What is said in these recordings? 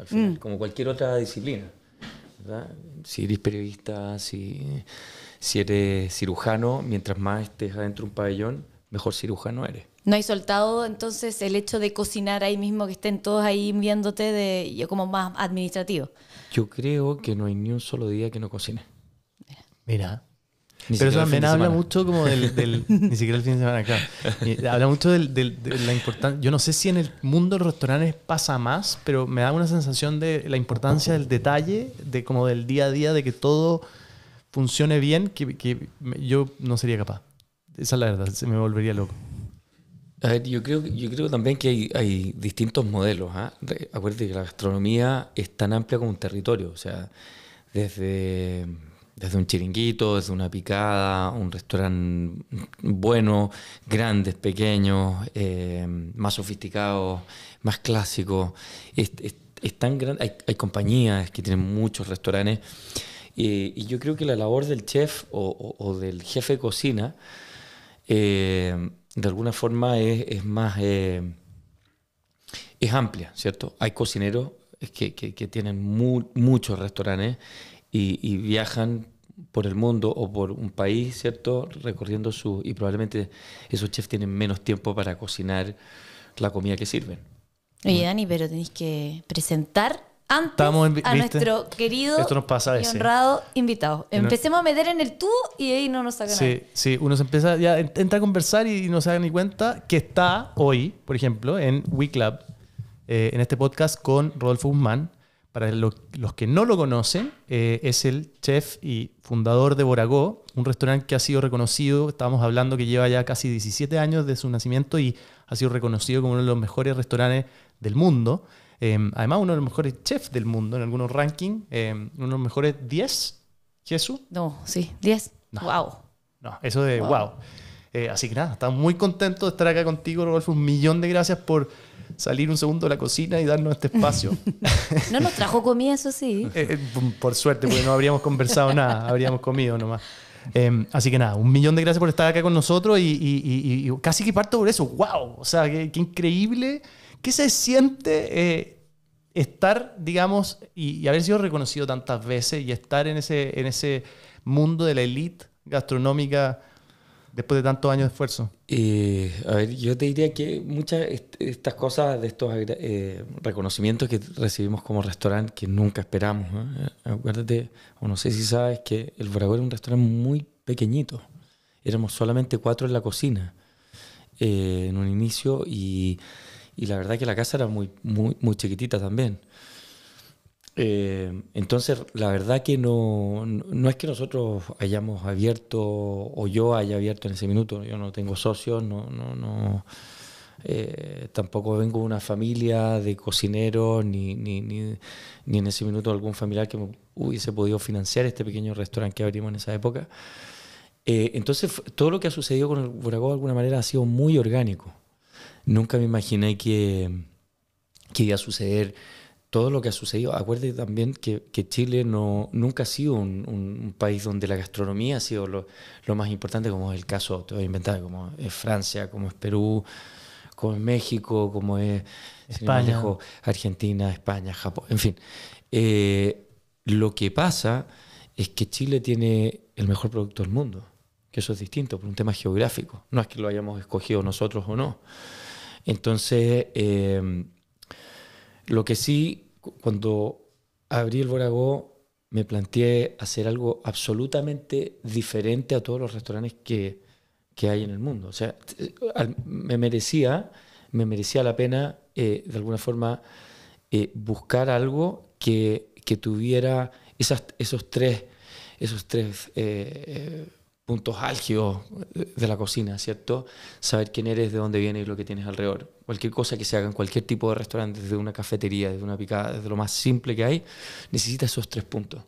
al final, como cualquier otra disciplina, ¿verdad? Si eres periodista, si eres cirujano, mientras más estés adentro de un pabellón, mejor cirujano eres. ¿No hay soltado entonces el hecho de cocinar ahí mismo, que estén todos ahí viéndote, yo como más administrativo? Yo creo que no hay ni un solo día que no cocine. Mira. Ni Pero eso siquiera el fin también de habla semana. mucho como ni siquiera el fin de semana, claro. Y habla mucho de la importancia. Yo no sé si en el mundo de los restaurantes pasa más, pero me da una sensación de la importancia del detalle, de como del día a día, de que todo funcione bien, que yo no sería capaz. Esa es la verdad, se me volvería loco. A ver, yo creo también que hay distintos modelos. Acuérdate que la gastronomía es tan amplia como un territorio. O sea, desde un chiringuito, desde una picada, un restaurante bueno, grandes, pequeños, más sofisticados, más clásicos. Es tan grande. Hay compañías que tienen muchos restaurantes. Y yo creo que la labor del chef o del jefe de cocina, de alguna forma es más es amplia, ¿cierto? Hay cocineros que tienen muchos restaurantes y viajan por el mundo o por un país, ¿cierto? Recorriendo y probablemente esos chefs tienen menos tiempo para cocinar la comida que sirven. Oye, Dani, pero tenéis que presentar antes a ¿viste? nuestro querido Esto nos pasa a y veces. honrado invitado. Empecemos a meter en el tubo y ahí no nos sacan nada. Sí, uno se empieza, ya entra a conversar y no se da ni cuenta que está hoy, por ejemplo, en WeClub, en este podcast con Rodolfo Guzmán. Para los que no lo conocen, es el chef y fundador de Boragó, un restaurante que ha sido reconocido, estábamos hablando que lleva ya casi 17 años de su nacimiento y ha sido reconocido como uno de los mejores restaurantes del mundo. Además, uno de los mejores chefs del mundo en algunos rankings, uno de los mejores 10, Jesús. No, sí, 10. No. Wow. No, eso de wow. Así que nada, estamos muy contentos de estar acá contigo, Rodolfo. Un millón de gracias por salir un segundo de la cocina y darnos este espacio. No nos trajo comida, eso sí. Por suerte, porque no habríamos conversado nada, habríamos comido nomás. Así que nada, un millón de gracias por estar acá con nosotros y casi que parto por eso. ¡Wow! O sea, qué increíble. ¿Qué se siente estar, digamos, y haber sido reconocido tantas veces y estar en ese mundo de la elite gastronómica después de tantos años de esfuerzo? A ver, yo te diría que muchas de estas cosas, de estos reconocimientos que recibimos como restaurante que nunca esperamos, ¿no? Acuérdate, o no sé si sabes, que el Boragó era un restaurante muy pequeñito. Éramos solamente 4 en la cocina en un inicio y la verdad que la casa era muy chiquitita también. Entonces, la verdad que no es que nosotros hayamos abierto o yo haya abierto en ese minuto. Yo no tengo socios, tampoco vengo de una familia de cocineros, ni en ese minuto algún familiar que me hubiese podido financiar este pequeño restaurante que abrimos en esa época. Entonces, todo lo que ha sucedido con el Boragó de alguna manera ha sido muy orgánico. Nunca me imaginé que iba a suceder todo lo que ha sucedido. Acuérdate también que Chile nunca ha sido un país donde la gastronomía ha sido lo más importante, como es el caso, te voy a inventar, como es Francia, como es Perú, como es México, como es España, Argentina, España, Japón, en fin. Lo que pasa es que Chile tiene el mejor producto del mundo, que eso es distinto por un tema geográfico. No es que lo hayamos escogido nosotros o no. Entonces, lo que sí, cuando abrí el Boragó, me planteé hacer algo absolutamente diferente a todos los restaurantes que hay en el mundo. O sea, me merecía la pena, de alguna forma, buscar algo que tuviera esos tres puntos álgidos de la cocina, ¿cierto? Saber quién eres, de dónde vienes y lo que tienes alrededor. Cualquier cosa que se haga en cualquier tipo de restaurante, desde una cafetería, desde una picada, desde lo más simple que hay, necesita esos 3 puntos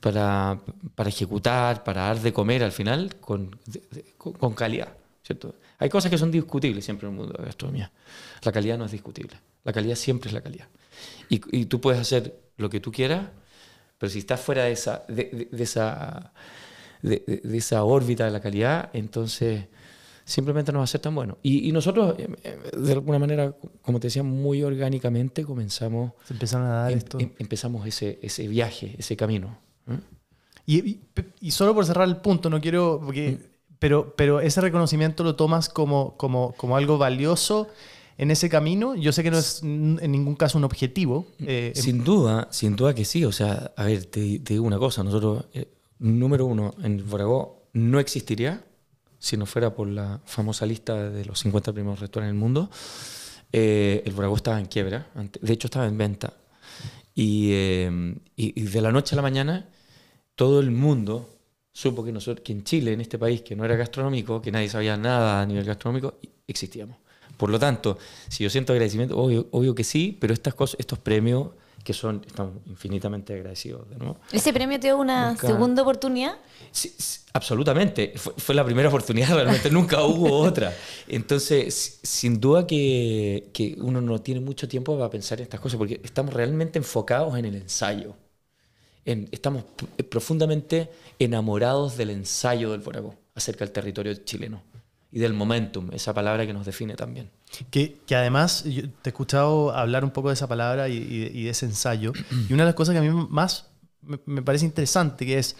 para ejecutar, para dar de comer al final con calidad, ¿cierto? Hay cosas que son discutibles siempre en el mundo de la gastronomía. La calidad no es discutible. La calidad siempre es la calidad. Y tú puedes hacer lo que tú quieras, pero si estás fuera de esa órbita de la calidad, entonces simplemente no va a ser tan bueno. Y nosotros, de alguna manera, como te decía, muy orgánicamente comenzamos... Se empezaron a dar esto. Empezamos ese viaje, ese camino. Y solo por cerrar el punto, no quiero... Pero ese reconocimiento lo tomas como algo valioso en ese camino. Yo sé que no es en ningún caso un objetivo. Sin duda que sí. O sea, a ver, te digo una cosa. Nosotros, número uno, en el Voragó no existiría si no fuera por la famosa lista de los 50 primeros restaurantes del mundo. El Voragó estaba en quiebra. De hecho, estaba en venta. Y de la noche a la mañana, todo el mundo supo que en Chile, en este país que no era gastronómico, que nadie sabía nada a nivel gastronómico, existíamos. Por lo tanto, si yo siento agradecimiento, obvio que sí, pero estas cosas, estos premios estamos infinitamente agradecidos de nuevo. ¿Ese premio te dio una segunda oportunidad? Sí, absolutamente. Fue la primera oportunidad, realmente nunca hubo otra. Entonces, sin duda que uno no tiene mucho tiempo para pensar en estas cosas, porque estamos realmente enfocados en el ensayo. Estamos profundamente enamorados del ensayo del Voragó acerca del territorio chileno y del momentum, esa palabra que nos define también. Que además, yo te he escuchado hablar un poco de esa palabra y de ese ensayo, y una de las cosas que a mí más me parece interesante, que es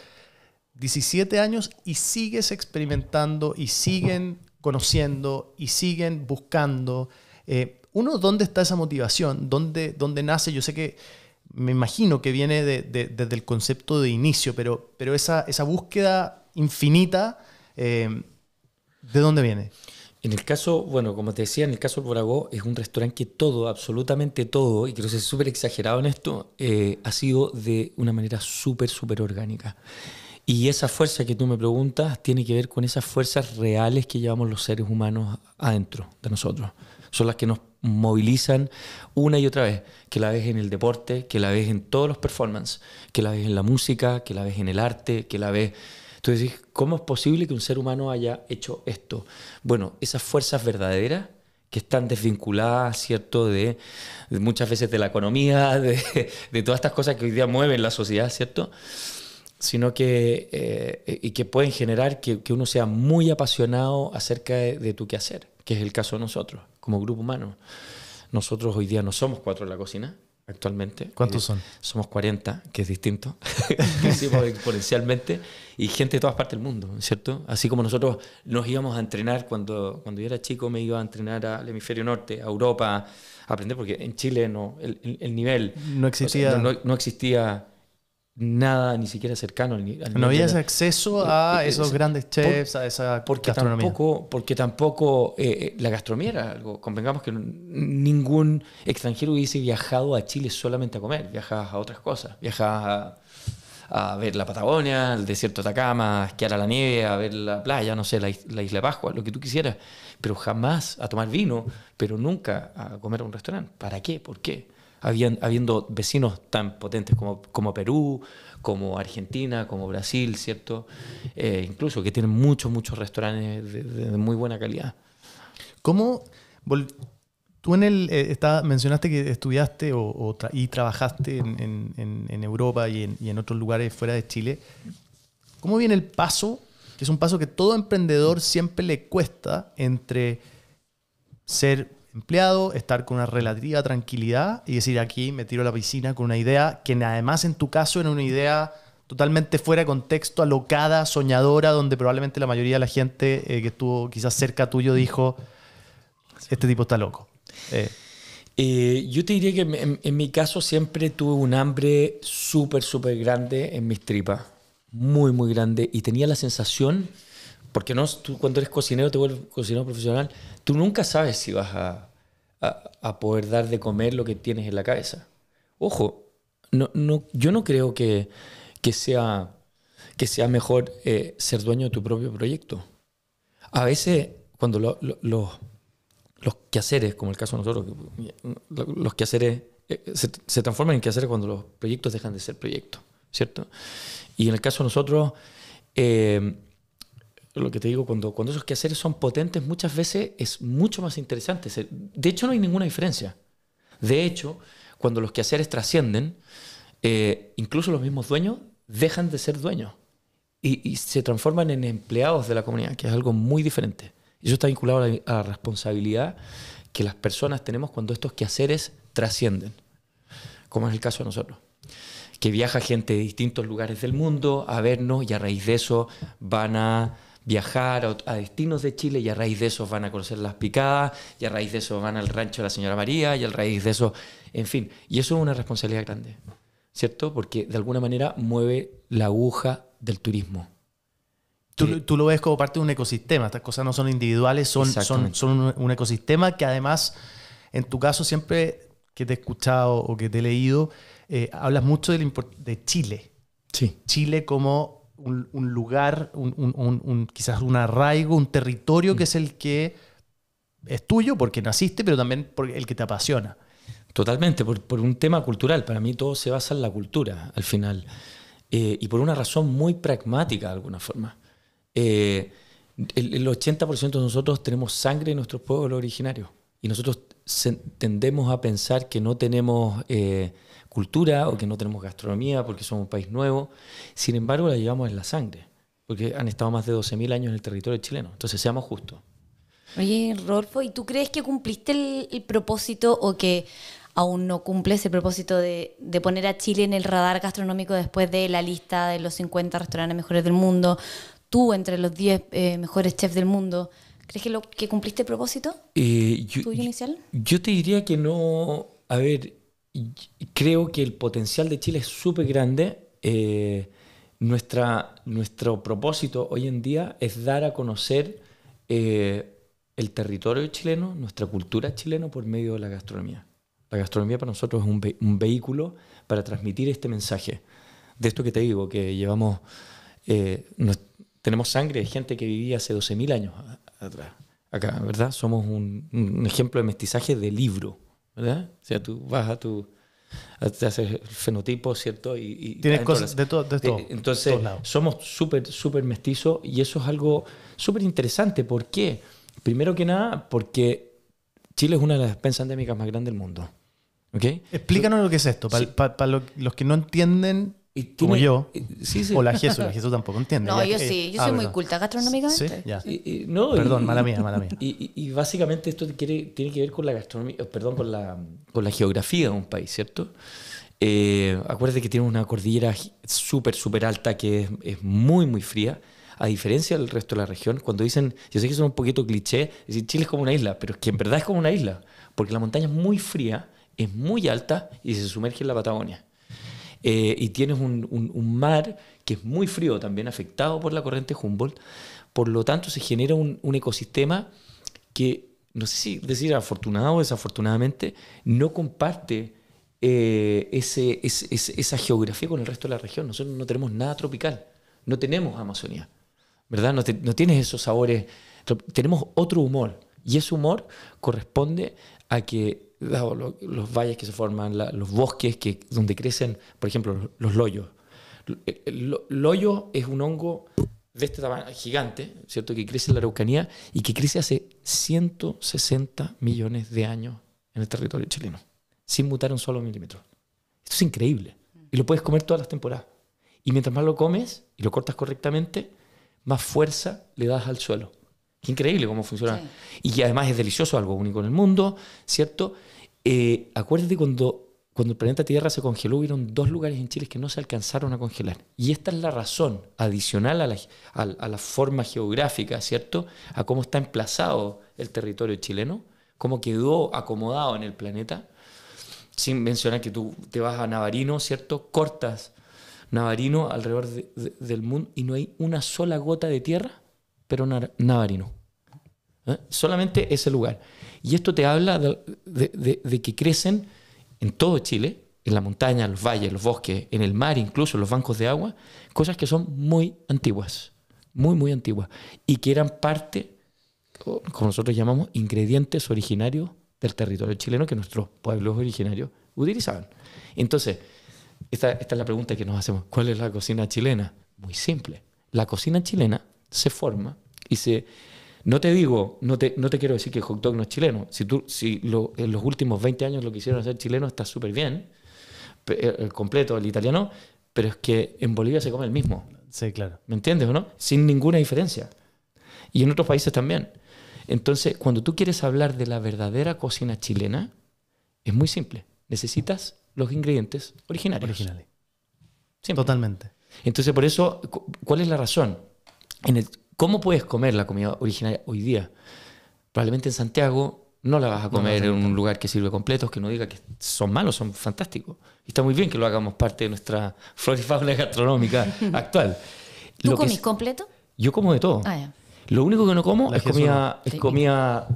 17 años y sigues experimentando y siguen conociendo y siguen buscando. ¿Dónde está esa motivación? ¿Dónde nace? Yo sé que me imagino que viene desde el concepto de inicio, pero esa búsqueda infinita, ¿de dónde viene? En el caso, bueno, como te decía, en el caso del Voragó es un restaurante que todo, absolutamente todo, y creo que ser súper exagerado en esto, ha sido de una manera súper orgánica. Y esa fuerza que tú me preguntas tiene que ver con esas fuerzas reales que llevamos los seres humanos adentro de nosotros. Son las que nos movilizan una y otra vez, que la ves en el deporte, que la ves en todos los performances, que la ves en la música, que la ves en el arte, que la ves... Tú decís, ¿cómo es posible que un ser humano haya hecho esto? Bueno, esas fuerzas verdaderas que están desvinculadas, ¿cierto?, de muchas veces de la economía, de todas estas cosas que hoy día mueven la sociedad, ¿cierto?, sino que pueden generar que uno sea muy apasionado acerca de tu quehacer, que es el caso de nosotros, como grupo humano. Nosotros hoy día no somos 4 en la cocina, actualmente. ¿Cuántos son? Somos 40, que es distinto. Crecimos exponencialmente, y gente de todas partes del mundo, ¿cierto? Así como nosotros nos íbamos a entrenar, cuando yo era chico me iba a entrenar al hemisferio norte, a Europa, a aprender, porque en Chile el nivel... No existía... O sea, no existía nada ni siquiera cercano al nivel. No había ese acceso a esos grandes chefs, a esa gastronomía. Porque tampoco la gastronomía era algo. Convengamos que ningún extranjero hubiese viajado a Chile solamente a comer. Viajabas a otras cosas. Viajabas a ver la Patagonia, el desierto de Atacama, a esquiar a la nieve, a ver la playa, no sé, la isla de Pascua, lo que tú quisieras. Pero jamás a tomar vino, pero nunca a comer a un restaurante. ¿Para qué? ¿Por qué? Habiendo vecinos tan potentes como Perú, como Argentina, como Brasil, ¿cierto? Incluso que tienen muchos restaurantes de muy buena calidad. ¿Cómo? Tú mencionaste que estudiaste y trabajaste en Europa y en otros lugares fuera de Chile. ¿Cómo viene el paso, que es un paso que todo emprendedor siempre le cuesta, entre ser empleado, estar con una relativa tranquilidad y decir, aquí me tiro a la piscina con una idea que además en tu caso era una idea totalmente fuera de contexto, alocada, soñadora, donde probablemente la mayoría de la gente que estuvo quizás cerca tuyo dijo, este tipo está loco? Yo te diría que en mi caso siempre tuve un hambre súper grande en mis tripas, muy grande, y tenía la sensación... Porque tú cuando eres cocinero, te vuelves cocinero profesional, tú nunca sabes si vas a poder dar de comer lo que tienes en la cabeza. Ojo, yo no creo que sea mejor ser dueño de tu propio proyecto. A veces, cuando los quehaceres, como el caso de nosotros, los quehaceres se transforman en quehaceres cuando los proyectos dejan de ser proyectos, ¿cierto? Y en el caso de nosotros... lo que te digo, cuando esos quehaceres son potentes, muchas veces es mucho más interesante. De hecho, no hay ninguna diferencia. De hecho, cuando los quehaceres trascienden, incluso los mismos dueños dejan de ser dueños y se transforman en empleados de la comunidad, que es algo muy diferente. Y eso está vinculado a la responsabilidad que las personas tenemos cuando estos quehaceres trascienden, como es el caso de nosotros. Que viaja gente de distintos lugares del mundo a vernos y a raíz de eso van a viajar a destinos de Chile y a raíz de eso van a conocer Las Picadas y a raíz de eso van al rancho de la señora María y a raíz de eso, en fin. Y eso es una responsabilidad grande, ¿cierto? Porque de alguna manera mueve la aguja del turismo. Tú lo ves como parte de un ecosistema. Estas cosas no son individuales, son un ecosistema que además, en tu caso, siempre que te he escuchado o que te he leído, hablas mucho de Chile. Sí. Chile como un lugar, quizás un arraigo, un territorio que es el que es tuyo porque naciste, pero también porque el que te apasiona. Totalmente, por un tema cultural. Para mí todo se basa en la cultura, al final. Y por una razón muy pragmática, de alguna forma. El 80% de nosotros tenemos sangre en nuestros pueblos originarios. Y nosotros tendemos a pensar que no tenemos cultura o que no tenemos gastronomía porque somos un país nuevo. Sin embargo, la llevamos en la sangre, porque han estado más de 12.000 años en el territorio chileno. Entonces, seamos justos. Oye, Rodolfo, ¿y tú crees que cumpliste el propósito o que aún no cumples el propósito de poner a Chile en el radar gastronómico después de la lista de los 50 restaurantes mejores del mundo? Tú entre los 10 mejores chefs del mundo. ¿Crees que cumpliste el propósito tuyo inicial? Yo te diría que no. A ver, creo que el potencial de Chile es súper grande. Nuestro propósito hoy en día es dar a conocer el territorio chileno, nuestra cultura chilena por medio de la gastronomía. La gastronomía para nosotros es un vehículo para transmitir este mensaje. De esto que te digo, que llevamos... tenemos sangre de gente que vivía hace 12.000 años atrás. Acá, ¿verdad? Somos un ejemplo de mestizaje de libro, ¿verdad? O sea, tú vas te haces el fenotipo, ¿cierto? Y tienes cosas de todo. Entonces, somos súper mestizos y eso es algo súper interesante. ¿Por qué? Primero que nada, porque Chile es una de las despensas endémicas más grandes del mundo. ¿Okay? Explícanos lo que es esto, para los que no entienden... Como yo, sí. O la Jesús tampoco entiende. No, yo soy muy culta gastronómicamente. ¿Sí? Ya. No, perdón, mala mía. Y básicamente esto tiene que ver con la gastronomía, perdón, con la geografía de un país, ¿cierto? Acuérdate que tiene una cordillera súper alta que es muy fría, a diferencia del resto de la región. Cuando dicen, yo sé que son un poquito cliché, decir Chile es como una isla, pero es que en verdad es como una isla, porque la montaña es muy fría, es muy alta y se sumerge en la Patagonia. Y tienes un mar que es muy frío, también afectado por la corriente Humboldt. Por lo tanto, se genera un ecosistema que, no sé si decir afortunado o desafortunadamente, no comparte esa geografía con el resto de la región. Nosotros no tenemos nada tropical, no tenemos Amazonía, ¿verdad? No tienes esos sabores, tenemos otro humor. Y ese humor corresponde a que los valles que se forman, los bosques donde crecen, por ejemplo, los loyos. El loyo es un hongo de este tamaño gigante, ¿cierto? Que crece en la Araucanía y que crece hace 160 millones de años en el territorio chileno, sin mutar un solo milímetro. Esto es increíble. Y lo puedes comer todas las temporadas. Y mientras más lo comes y lo cortas correctamente, más fuerza le das al suelo. Qué increíble cómo funciona. Sí. Y que además es delicioso, algo único en el mundo, ¿cierto? Acuérdate cuando el planeta Tierra se congeló, hubieron 2 lugares en Chile que no se alcanzaron a congelar. Y esta es la razón adicional a la forma geográfica, ¿cierto? A cómo está emplazado el territorio chileno, cómo quedó acomodado en el planeta. Sin mencionar que tú te vas a Navarino, ¿cierto? Cortas Navarino alrededor del mundo y no hay una sola gota de tierra, pero Navarino. Solamente ese lugar. Y esto te habla de que crecen en todo Chile, en la montaña, en los valles, en los bosques, en el mar, incluso en los bancos de agua, cosas que son muy antiguas, muy antiguas, y que eran parte, como nosotros llamamos, ingredientes originarios del territorio chileno que nuestros pueblos originarios utilizaban. Entonces, esta es la pregunta que nos hacemos. ¿Cuál es la cocina chilena? Muy simple. La cocina chilena se forma y no te quiero decir que el hot dog no es chileno. En los últimos 20 años lo que hicieron hacer chileno está súper bien, el completo, el italiano, pero es que en Bolivia se come el mismo. Sí, claro. ¿Me entiendes o no? Sin ninguna diferencia. Y en otros países también. Entonces, cuando tú quieres hablar de la verdadera cocina chilena, es muy simple. Necesitas los ingredientes originarios. Originales. Simple. Totalmente. Entonces, por eso, ¿cuál es la razón? ¿Cómo puedes comer la comida originaria hoy día? Probablemente en Santiago no la vas a comer en un lugar que sirve completos, que no diga que son malos, son fantásticos. Y está muy bien que lo hagamos parte de nuestra flora y fauna gastronómica actual. ¿Tú comís completo? Yo como de todo. Ah, ya. Lo único que no como La es Jesús comida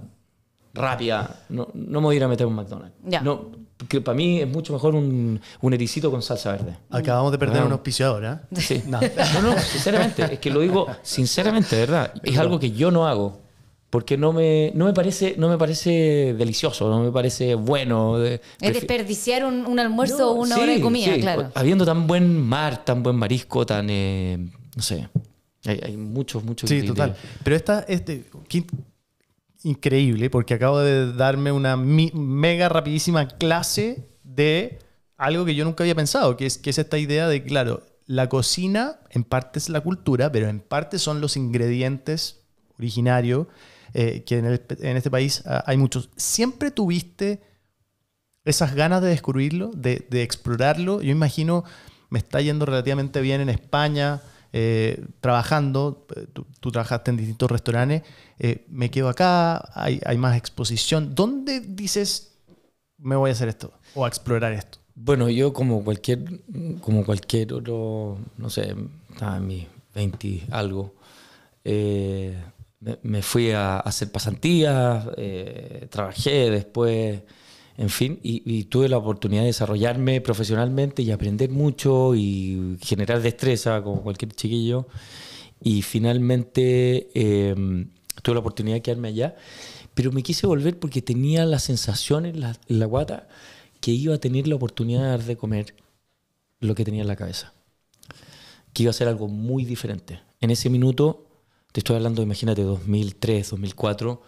rápida. No me voy a ir a meter un McDonald's. Ya. No, porque para mí es mucho mejor un ericito con salsa verde. Acabamos de perder Ah. un auspiciador, ¿eh? Sí. No. No, sinceramente. Es que lo digo sinceramente, de verdad. Es algo que yo no hago. Porque no me parece delicioso, no me parece bueno. Es desperdiciar un almuerzo o una hora de comida, sí. claro. Habiendo tan buen mar, tan buen marisco, tan... no sé. Hay muchos Sí, total. Pero qué increíble, porque acabo de darme una mega rapidísima clase de algo que yo nunca había pensado, que es esta idea de, claro, la cocina en parte es la cultura, pero en parte son los ingredientes originarios, que en este país hay muchos. ¿Siempre tuviste esas ganas de descubrirlo, de explorarlo? Yo imagino, me está yendo relativamente bien en España, trabajando. Tú trabajaste en distintos restaurantes. Me quedo acá, hay más exposición. ¿Dónde dices, me voy a hacer esto o a explorar esto? Bueno, yo como cualquier otro, no sé, estaba en mis 20 y algo, me fui a hacer pasantías, trabajé después, en fin, y tuve la oportunidad de desarrollarme profesionalmente y aprender mucho y generar destreza como cualquier chiquillo. Y finalmente tuve la oportunidad de quedarme allá, pero me quise volver porque tenía la sensación en la guata que iba a tener la oportunidad de comer lo que tenía en la cabeza, que iba a ser algo muy diferente. En ese minuto, te estoy hablando, imagínate, 2003, 2004,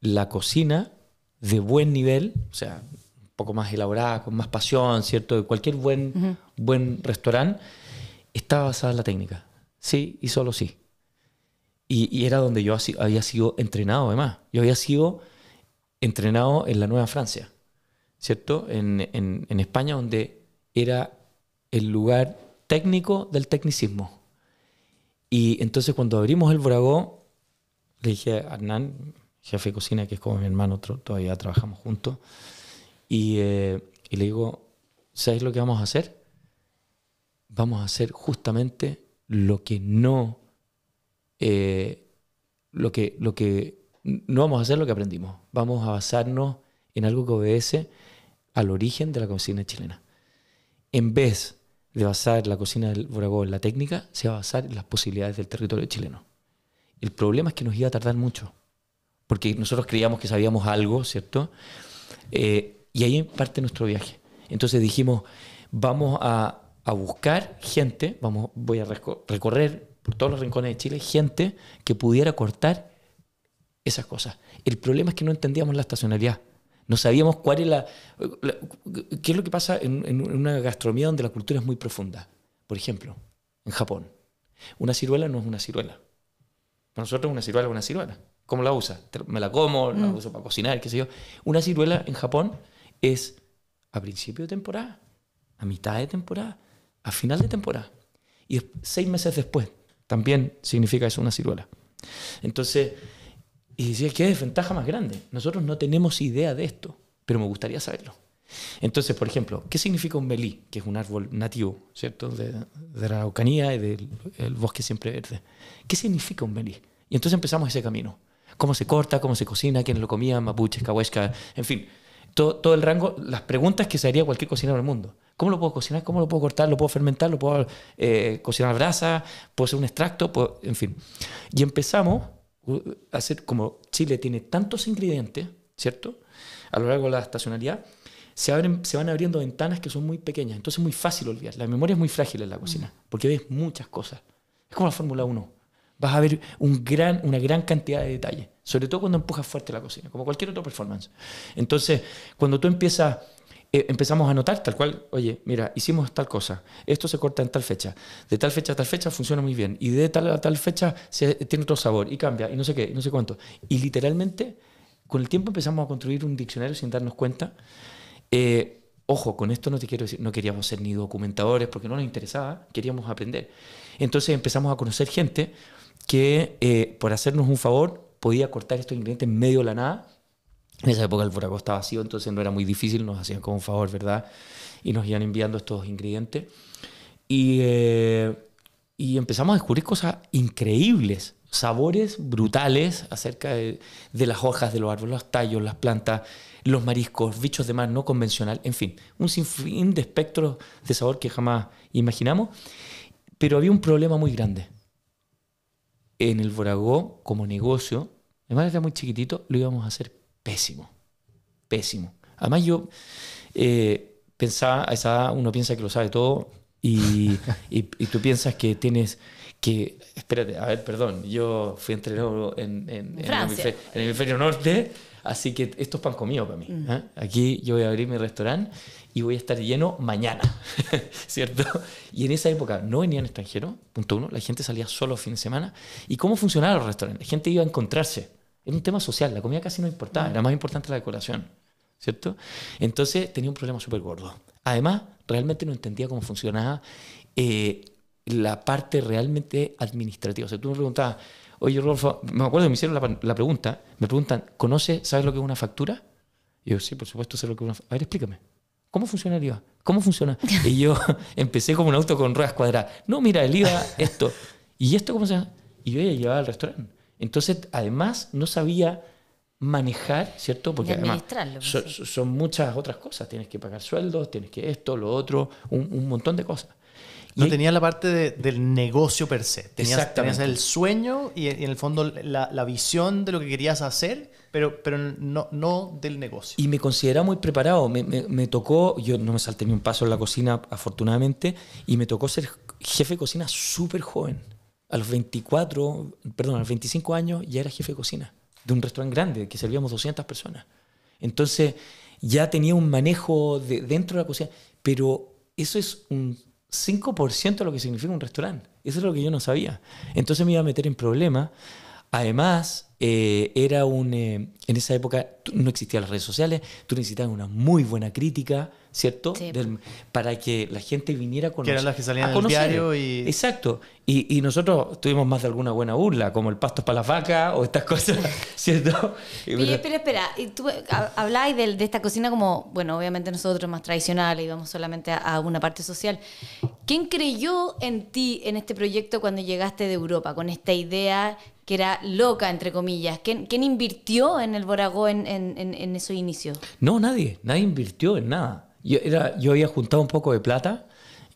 la cocina de buen nivel, o sea, un poco más elaborada, con más pasión, ¿cierto? De cualquier buen restaurante, estaba basada en la técnica. Sí y solo sí. Y era donde yo había sido entrenado, además. Yo había sido entrenado en la Nueva Francia, ¿cierto? En España, donde era el lugar técnico del tecnicismo. Y entonces cuando abrimos el Voragó, le dije a Hernán, jefe de cocina, que es como mi hermano, todavía trabajamos juntos, y le digo, ¿sabes lo que vamos a hacer? Vamos a hacer justamente lo que no vamos a hacer lo que aprendimos. Vamos a basarnos en algo que obedece al origen de la cocina chilena. En vez de basar la cocina del Voragó en la técnica, se va a basar en las posibilidades del territorio chileno. El problema es que nos iba a tardar mucho, porque nosotros creíamos que sabíamos algo, ¿cierto? Y ahí parte nuestro viaje. Entonces dijimos, vamos a buscar gente, voy a recorrer por todos los rincones de Chile, gente que pudiera cortar esas cosas. El problema es que no entendíamos la estacionalidad. No sabíamos cuál es qué es lo que pasa en una gastronomía donde la cultura es muy profunda. Por ejemplo, en Japón, una ciruela no es una ciruela. Para nosotros una ciruela es una ciruela. ¿Cómo la usas? Me la como, la uso para cocinar, qué sé yo. Una ciruela en Japón es a principio de temporada, a mitad de temporada, a final de temporada. Y 6 meses después también significa eso una ciruela. Entonces, y decía, ¿qué desventaja más grande? Nosotros no tenemos idea de esto, pero me gustaría saberlo. Entonces, por ejemplo, ¿qué significa un melí? Que es un árbol nativo, ¿cierto? De la Araucanía y del bosque siempre verde. ¿Qué significa un melí? Y entonces empezamos ese camino. ¿Cómo se corta? ¿Cómo se cocina? ¿Quiénes lo comían? Mapuches, cahuesca, en fin. Todo el rango, las preguntas que se haría cualquier cocinero del mundo. ¿Cómo lo puedo cocinar? ¿Cómo lo puedo cortar? ¿Lo puedo fermentar? ¿Lo puedo cocinar a brasa? ¿Puedo hacer un extracto? En fin. Y empezamos a hacer, como Chile tiene tantos ingredientes, ¿cierto? A lo largo de la estacionalidad, se van abriendo ventanas que son muy pequeñas. Entonces es muy fácil olvidar. La memoria es muy frágil en la cocina, porque ves muchas cosas. Es como la Fórmula 1. Vas a ver una gran cantidad de detalles, sobre todo cuando empujas fuerte la cocina, como cualquier otra performance. Entonces, cuando tú empiezas empezamos a notar tal cual, oye, mira, hicimos tal cosa, esto se corta en tal fecha, de tal fecha a tal fecha funciona muy bien, y de tal a tal fecha tiene otro sabor, y cambia, y no sé qué, y no sé cuánto. Y literalmente, con el tiempo empezamos a construir un diccionario sin darnos cuenta. Ojo, con esto no te quiero decir, no queríamos ser ni documentadores porque no nos interesaba, queríamos aprender. Entonces empezamos a conocer gente que, por hacernos un favor, podía cortar estos ingredientes en medio de la nada. En esa época el Buragó estaba vacío, entonces no era muy difícil, nos hacían como un favor, ¿verdad? Y nos iban enviando estos ingredientes. Y empezamos a descubrir cosas increíbles, sabores brutales acerca de las hojas de los árboles, los tallos, las plantas, los mariscos, bichos de mar no convencional, en fin, un sinfín de espectros de sabor que jamás imaginamos. Pero había un problema muy grande. En el Buragó, como negocio, además era muy chiquitito, lo íbamos a hacer pésimo. Pésimo. Además yo pensaba, a esa edad uno piensa que lo sabe todo y tú piensas que tienes que... Espérate, a ver, perdón. Yo fui entrenador en el hemisferio norte, así que esto es pan comido para mí. ¿Eh? Aquí yo voy a abrir mi restaurante y voy a estar lleno mañana, ¿cierto? Y en esa época no venían extranjeros, punto uno, la gente salía solo los fines de semana. ¿Y cómo funcionaban los restaurantes? La gente iba a encontrarse. Era un tema social, la comida casi no importaba, era más importante la decoración, ¿cierto? Entonces tenía un problema súper gordo. Además, realmente no entendía cómo funcionaba la parte realmente administrativa. O sea, tú me preguntabas, oye, Rodolfo, me acuerdo que me hicieron la pregunta, me preguntan, ¿sabes lo que es una factura? Y yo, sí, por supuesto sé lo que es una factura. A ver, explícame. ¿Cómo funciona el IVA? ¿Cómo funciona? Y yo empecé como un auto con ruedas cuadradas. No, mira, el IVA, esto. ¿Y esto cómo se llama? Y yo ya llevaba al restaurante. Entonces, además, no sabía manejar, ¿cierto? Porque además son muchas otras cosas. Tienes que pagar sueldos, tienes que esto, lo otro, un montón de cosas. No tenías la parte del negocio per se. Tenías el sueño y en el fondo la visión de lo que querías hacer, pero no del negocio. Y me consideraba muy preparado. Me tocó, yo no me salté ni un paso en la cocina, afortunadamente, y me tocó ser jefe de cocina súper joven. A los 25 años ya era jefe de cocina de un restaurante grande que servíamos 200 personas. Entonces ya tenía un manejo dentro de la cocina, pero eso es un 5% de lo que significa un restaurante. Eso es lo que yo no sabía. Entonces me iba a meter en problemas. Además, en esa época no existían las redes sociales, tú necesitabas una muy buena crítica, ¿cierto? Sí. Para que la gente viniera a conocer. Que eran las que salían en el diario. Exacto. Y nosotros tuvimos más de alguna buena burla, como el pasto es para las vacas o estas cosas, ¿cierto? Pero espera, y tú hablabas de esta cocina como, bueno, obviamente nosotros más tradicionales, íbamos solamente a una parte social. ¿Quién creyó en ti en este proyecto cuando llegaste de Europa, con esta idea que era loca, entre comillas? ¿Quién invirtió en el Buragó en esos inicios? No, nadie invirtió en nada. Yo había juntado un poco de plata,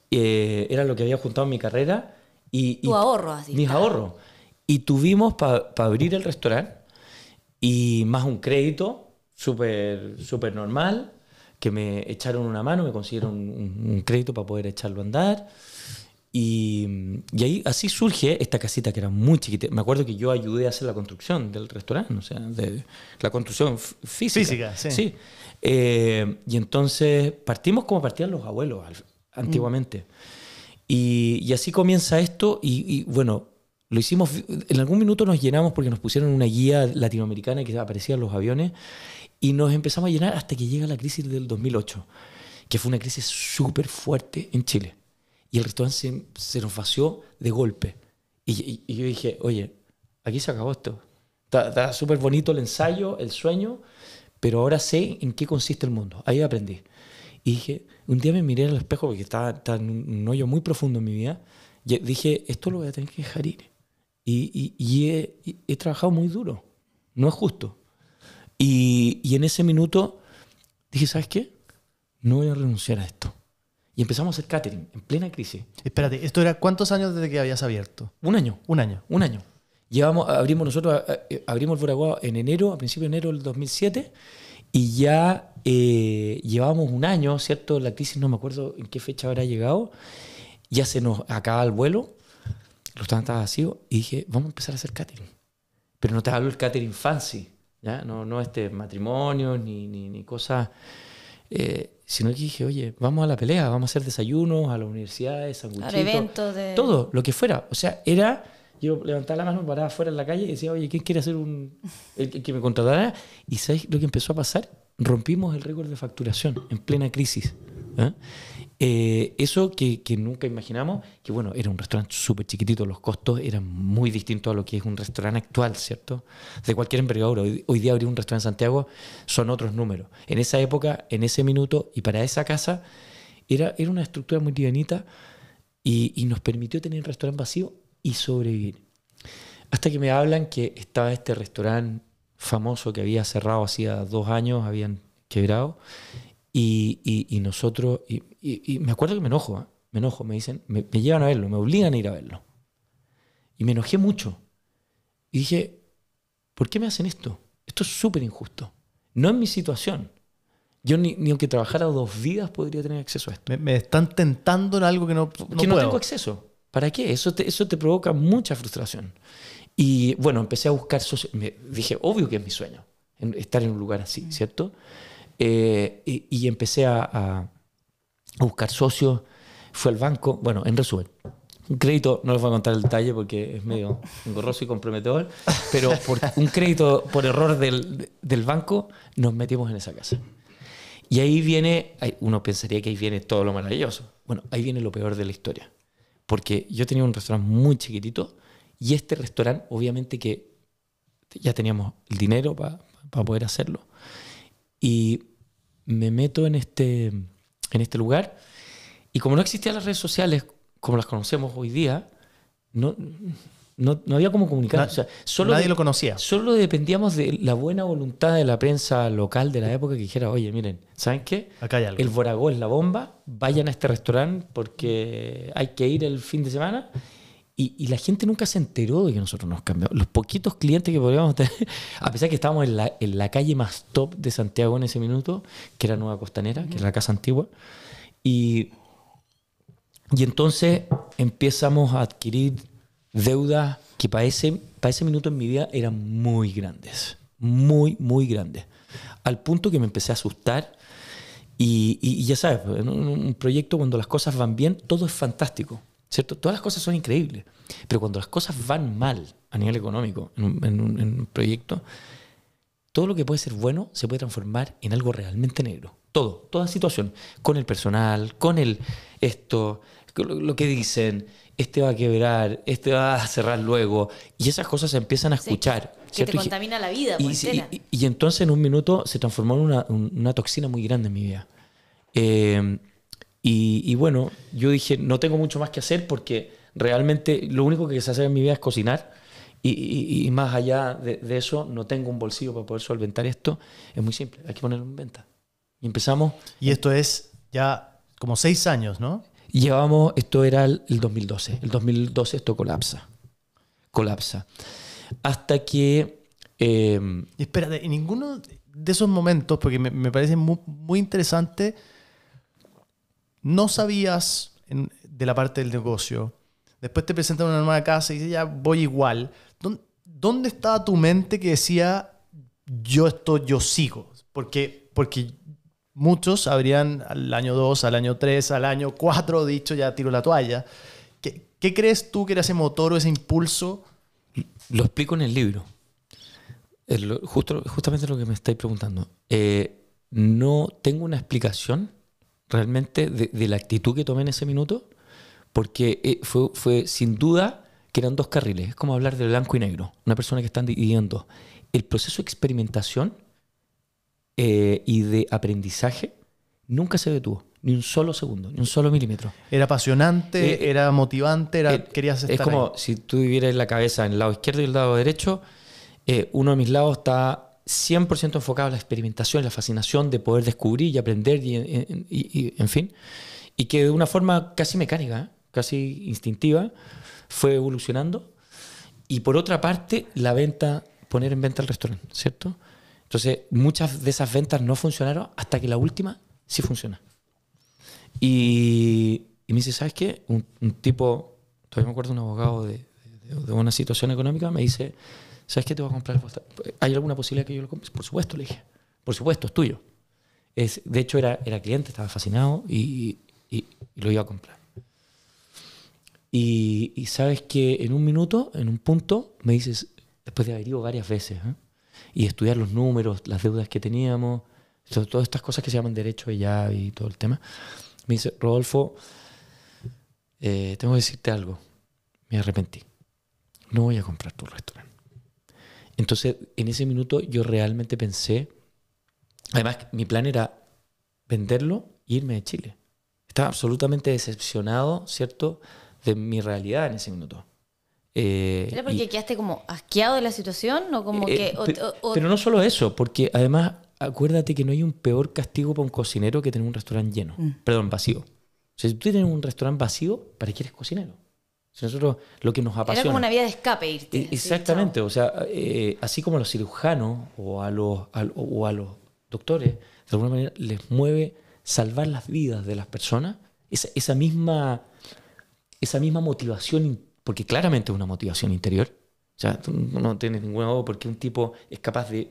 era lo que había juntado en mi carrera. Tu ahorro, así. Mis ahorros. Y tuvimos para abrir el restaurante y más un crédito súper normal, que me echaron una mano, me consiguieron un crédito para poder echarlo a andar. Y ahí así surge esta casita que era muy chiquita. Me acuerdo que yo ayudé a hacer la construcción del restaurante, o sea, de la construcción física. Sí. Y entonces partimos como partían los abuelos antiguamente. Y así comienza esto y bueno, lo hicimos, en algún minuto nos llenamos porque nos pusieron una guía latinoamericana que aparecía en los aviones y nos empezamos a llenar hasta que llega la crisis del 2008, que fue una crisis súper fuerte en Chile. Y el restaurante se nos vació de golpe. Y yo dije, oye, aquí se acabó esto. Está súper bonito el ensayo, el sueño, pero ahora sé en qué consiste el mundo. Ahí aprendí. Y dije, un día me miré al espejo porque estaba en un hoyo muy profundo en mi vida. Y dije, esto lo voy a tener que dejar ir. Y he trabajado muy duro. No es justo. Y en ese minuto dije, ¿sabes qué? No voy a renunciar a esto. Y empezamos a hacer catering en plena crisis. Espérate, ¿esto era cuántos años desde que habías abierto? Un año. Un año. Abrimos el Buragó en enero, a principios de enero del 2007, y ya llevábamos un año, ¿cierto? La crisis no me acuerdo en qué fecha habrá llegado. Ya se nos acaba el vuelo, los restaurantes estaban vacíos, y dije, vamos a empezar a hacer catering. Pero no te hablo del catering fancy, ¿ya? No matrimonios ni cosas sino que dije, oye, vamos a la pelea, vamos a hacer desayunos a las universidades, sanguchitos, eventos de... todo, lo que fuera. O sea, yo levantaba la mano, paraba afuera en la calle y decía, oye, ¿quién quiere hacer el que me contratara? Y ¿sabes lo que empezó a pasar? Rompimos el récord de facturación en plena crisis. Eso que nunca imaginamos, que bueno, era un restaurante súper chiquitito, los costos eran muy distintos a lo que es un restaurante actual, ¿cierto? De cualquier envergadura. Hoy día abrir un restaurante en Santiago son otros números. En esa época, en ese minuto y para esa casa, era una estructura muy livianita y nos permitió tener el restaurante vacío y sobrevivir. Hasta que me hablan que estaba este restaurante famoso que había cerrado hacía 2 años, habían quebrado. Y nosotros, y me acuerdo que me enojo, me dicen, me llevan a verlo, me obligan a ir a verlo. Y me enojé mucho. Y dije, ¿por qué me hacen esto? Esto es súper injusto. No es mi situación. Yo ni aunque trabajara 2 vidas podría tener acceso a esto. Me están tentando en algo que no Que no puedo. tengo acceso. ¿Para qué? Eso te provoca mucha frustración. Y bueno, empecé a buscar socios. Dije, obvio que es mi sueño, estar en un lugar así, ¿cierto? Y empecé a buscar socios, fui al banco, bueno, en resumen, un crédito, no les voy a contar el detalle porque es medio engorroso y comprometedor, pero por un crédito por error del banco nos metimos en esa casa. Y ahí viene, uno pensaría que ahí viene todo lo maravilloso. Bueno, ahí viene lo peor de la historia, porque yo tenía un restaurante muy chiquitito y este restaurante, obviamente que ya teníamos el dinero para poder hacerlo. Y me meto en este lugar y como no existían las redes sociales como las conocemos hoy día, no había cómo comunicar. O sea, nadie lo conocía. Solo dependíamos de la buena voluntad de la prensa local de la época que dijera, oye, miren, ¿saben qué? Acá hay algo. El Boragó es la bomba, vayan a este restaurante porque hay que ir el fin de semana. Y la gente nunca se enteró de que nosotros nos cambiamos. Los poquitos clientes que podíamos tener, a pesar que estábamos en la calle más top de Santiago en ese minuto, que era Nueva Costanera, que era la casa antigua, y entonces empezamos a adquirir deudas que para ese minuto en mi vida eran muy grandes, muy, muy grandes, al punto que me empecé a asustar. Y ya sabes, en un proyecto cuando las cosas van bien, todo es fantástico, ¿cierto? Todas las cosas son increíbles, pero cuando las cosas van mal a nivel económico en un proyecto, todo lo que puede ser bueno se puede transformar en algo realmente negro. Toda situación, con el personal, con lo que dicen, este va a quebrar, este va a cerrar luego, y esas cosas se empiezan a escuchar. Que ¿cierto? te contamina la vida. Y entonces en un minuto se transformó en una toxina muy grande en mi vida. Y bueno, yo dije, no tengo mucho más que hacer porque realmente lo único que se hace en mi vida es cocinar y más allá de eso no tengo un bolsillo para poder solventar esto. Es muy simple, hay que ponerlo en venta. Y empezamos. Y esto es ya como 6 años, ¿no? Esto era el 2012. El 2012 esto colapsa. Hasta que... Espérate, en ninguno de esos momentos, porque me parece muy, muy interesante, no sabías de la parte del negocio. Después te presentan una nueva casa y dices, ya voy igual. ¿Dónde estaba tu mente que decía, yo sigo? Porque muchos habrían al año 2, al año 3, al año 4 dicho, ya tiro la toalla. ¿Qué crees tú que era ese motor o ese impulso? Lo explico en el libro. Justamente lo que me estáis preguntando. No tengo una explicación realmente de la actitud que tomé en ese minuto, porque fue sin duda que eran 2 carriles. Es como hablar de blanco y negro. Una persona que están dividiendo el proceso de experimentación y de aprendizaje nunca se detuvo. Ni un solo segundo, ni un solo milímetro. ¿Era apasionante? ¿Era motivante? ¿Querías estar Es como ahí? si tú vivieras la cabeza en el lado izquierdo y el lado derecho. Uno de mis lados está 100% enfocado en la experimentación, la fascinación de poder descubrir y aprender y en fin. Y que de una forma casi mecánica, casi instintiva, fue evolucionando. Y por otra parte, la venta, poner en venta el restaurante, ¿cierto? Entonces, muchas de esas ventas no funcionaron hasta que la última sí funciona. Y me dice, ¿sabes qué? Un tipo, todavía me acuerdo, un abogado de una situación económica, me dice, ¿sabes qué? Te voy a comprar. ¿Hay alguna posibilidad que yo lo compre? Por supuesto, le dije. Por supuesto, es tuyo. De hecho, era cliente, estaba fascinado y lo iba a comprar. Y sabes que en un minuto, en un punto, me dices, después de haber ido varias veces, y estudiar los números, las deudas que teníamos, todas estas cosas que se llaman derecho de llave y todo el tema, me dice, Rodolfo, tengo que decirte algo. Me arrepentí. No voy a comprar tu restaurante. Entonces, en ese minuto yo realmente pensé, además mi plan era venderlo e irme de Chile. Estaba absolutamente decepcionado, ¿cierto?, de mi realidad en ese minuto. ¿Era porque quedaste como asqueado de la situación? ¿O como que, pero no solo eso, porque además acuérdate que no hay un peor castigo para un cocinero que tener un restaurante lleno. Perdón, vacío. O sea, si tú tienes un restaurante vacío, ¿para qué eres cocinero? Si nosotros, lo que nos apasiona... Era como una vía de escape irte. Exactamente. O sea, así como a los cirujanos o a los doctores, de alguna manera les mueve salvar las vidas de las personas, esa misma motivación, porque claramente es una motivación interior. O sea, tú no tienes ningún modo porque un tipo es capaz de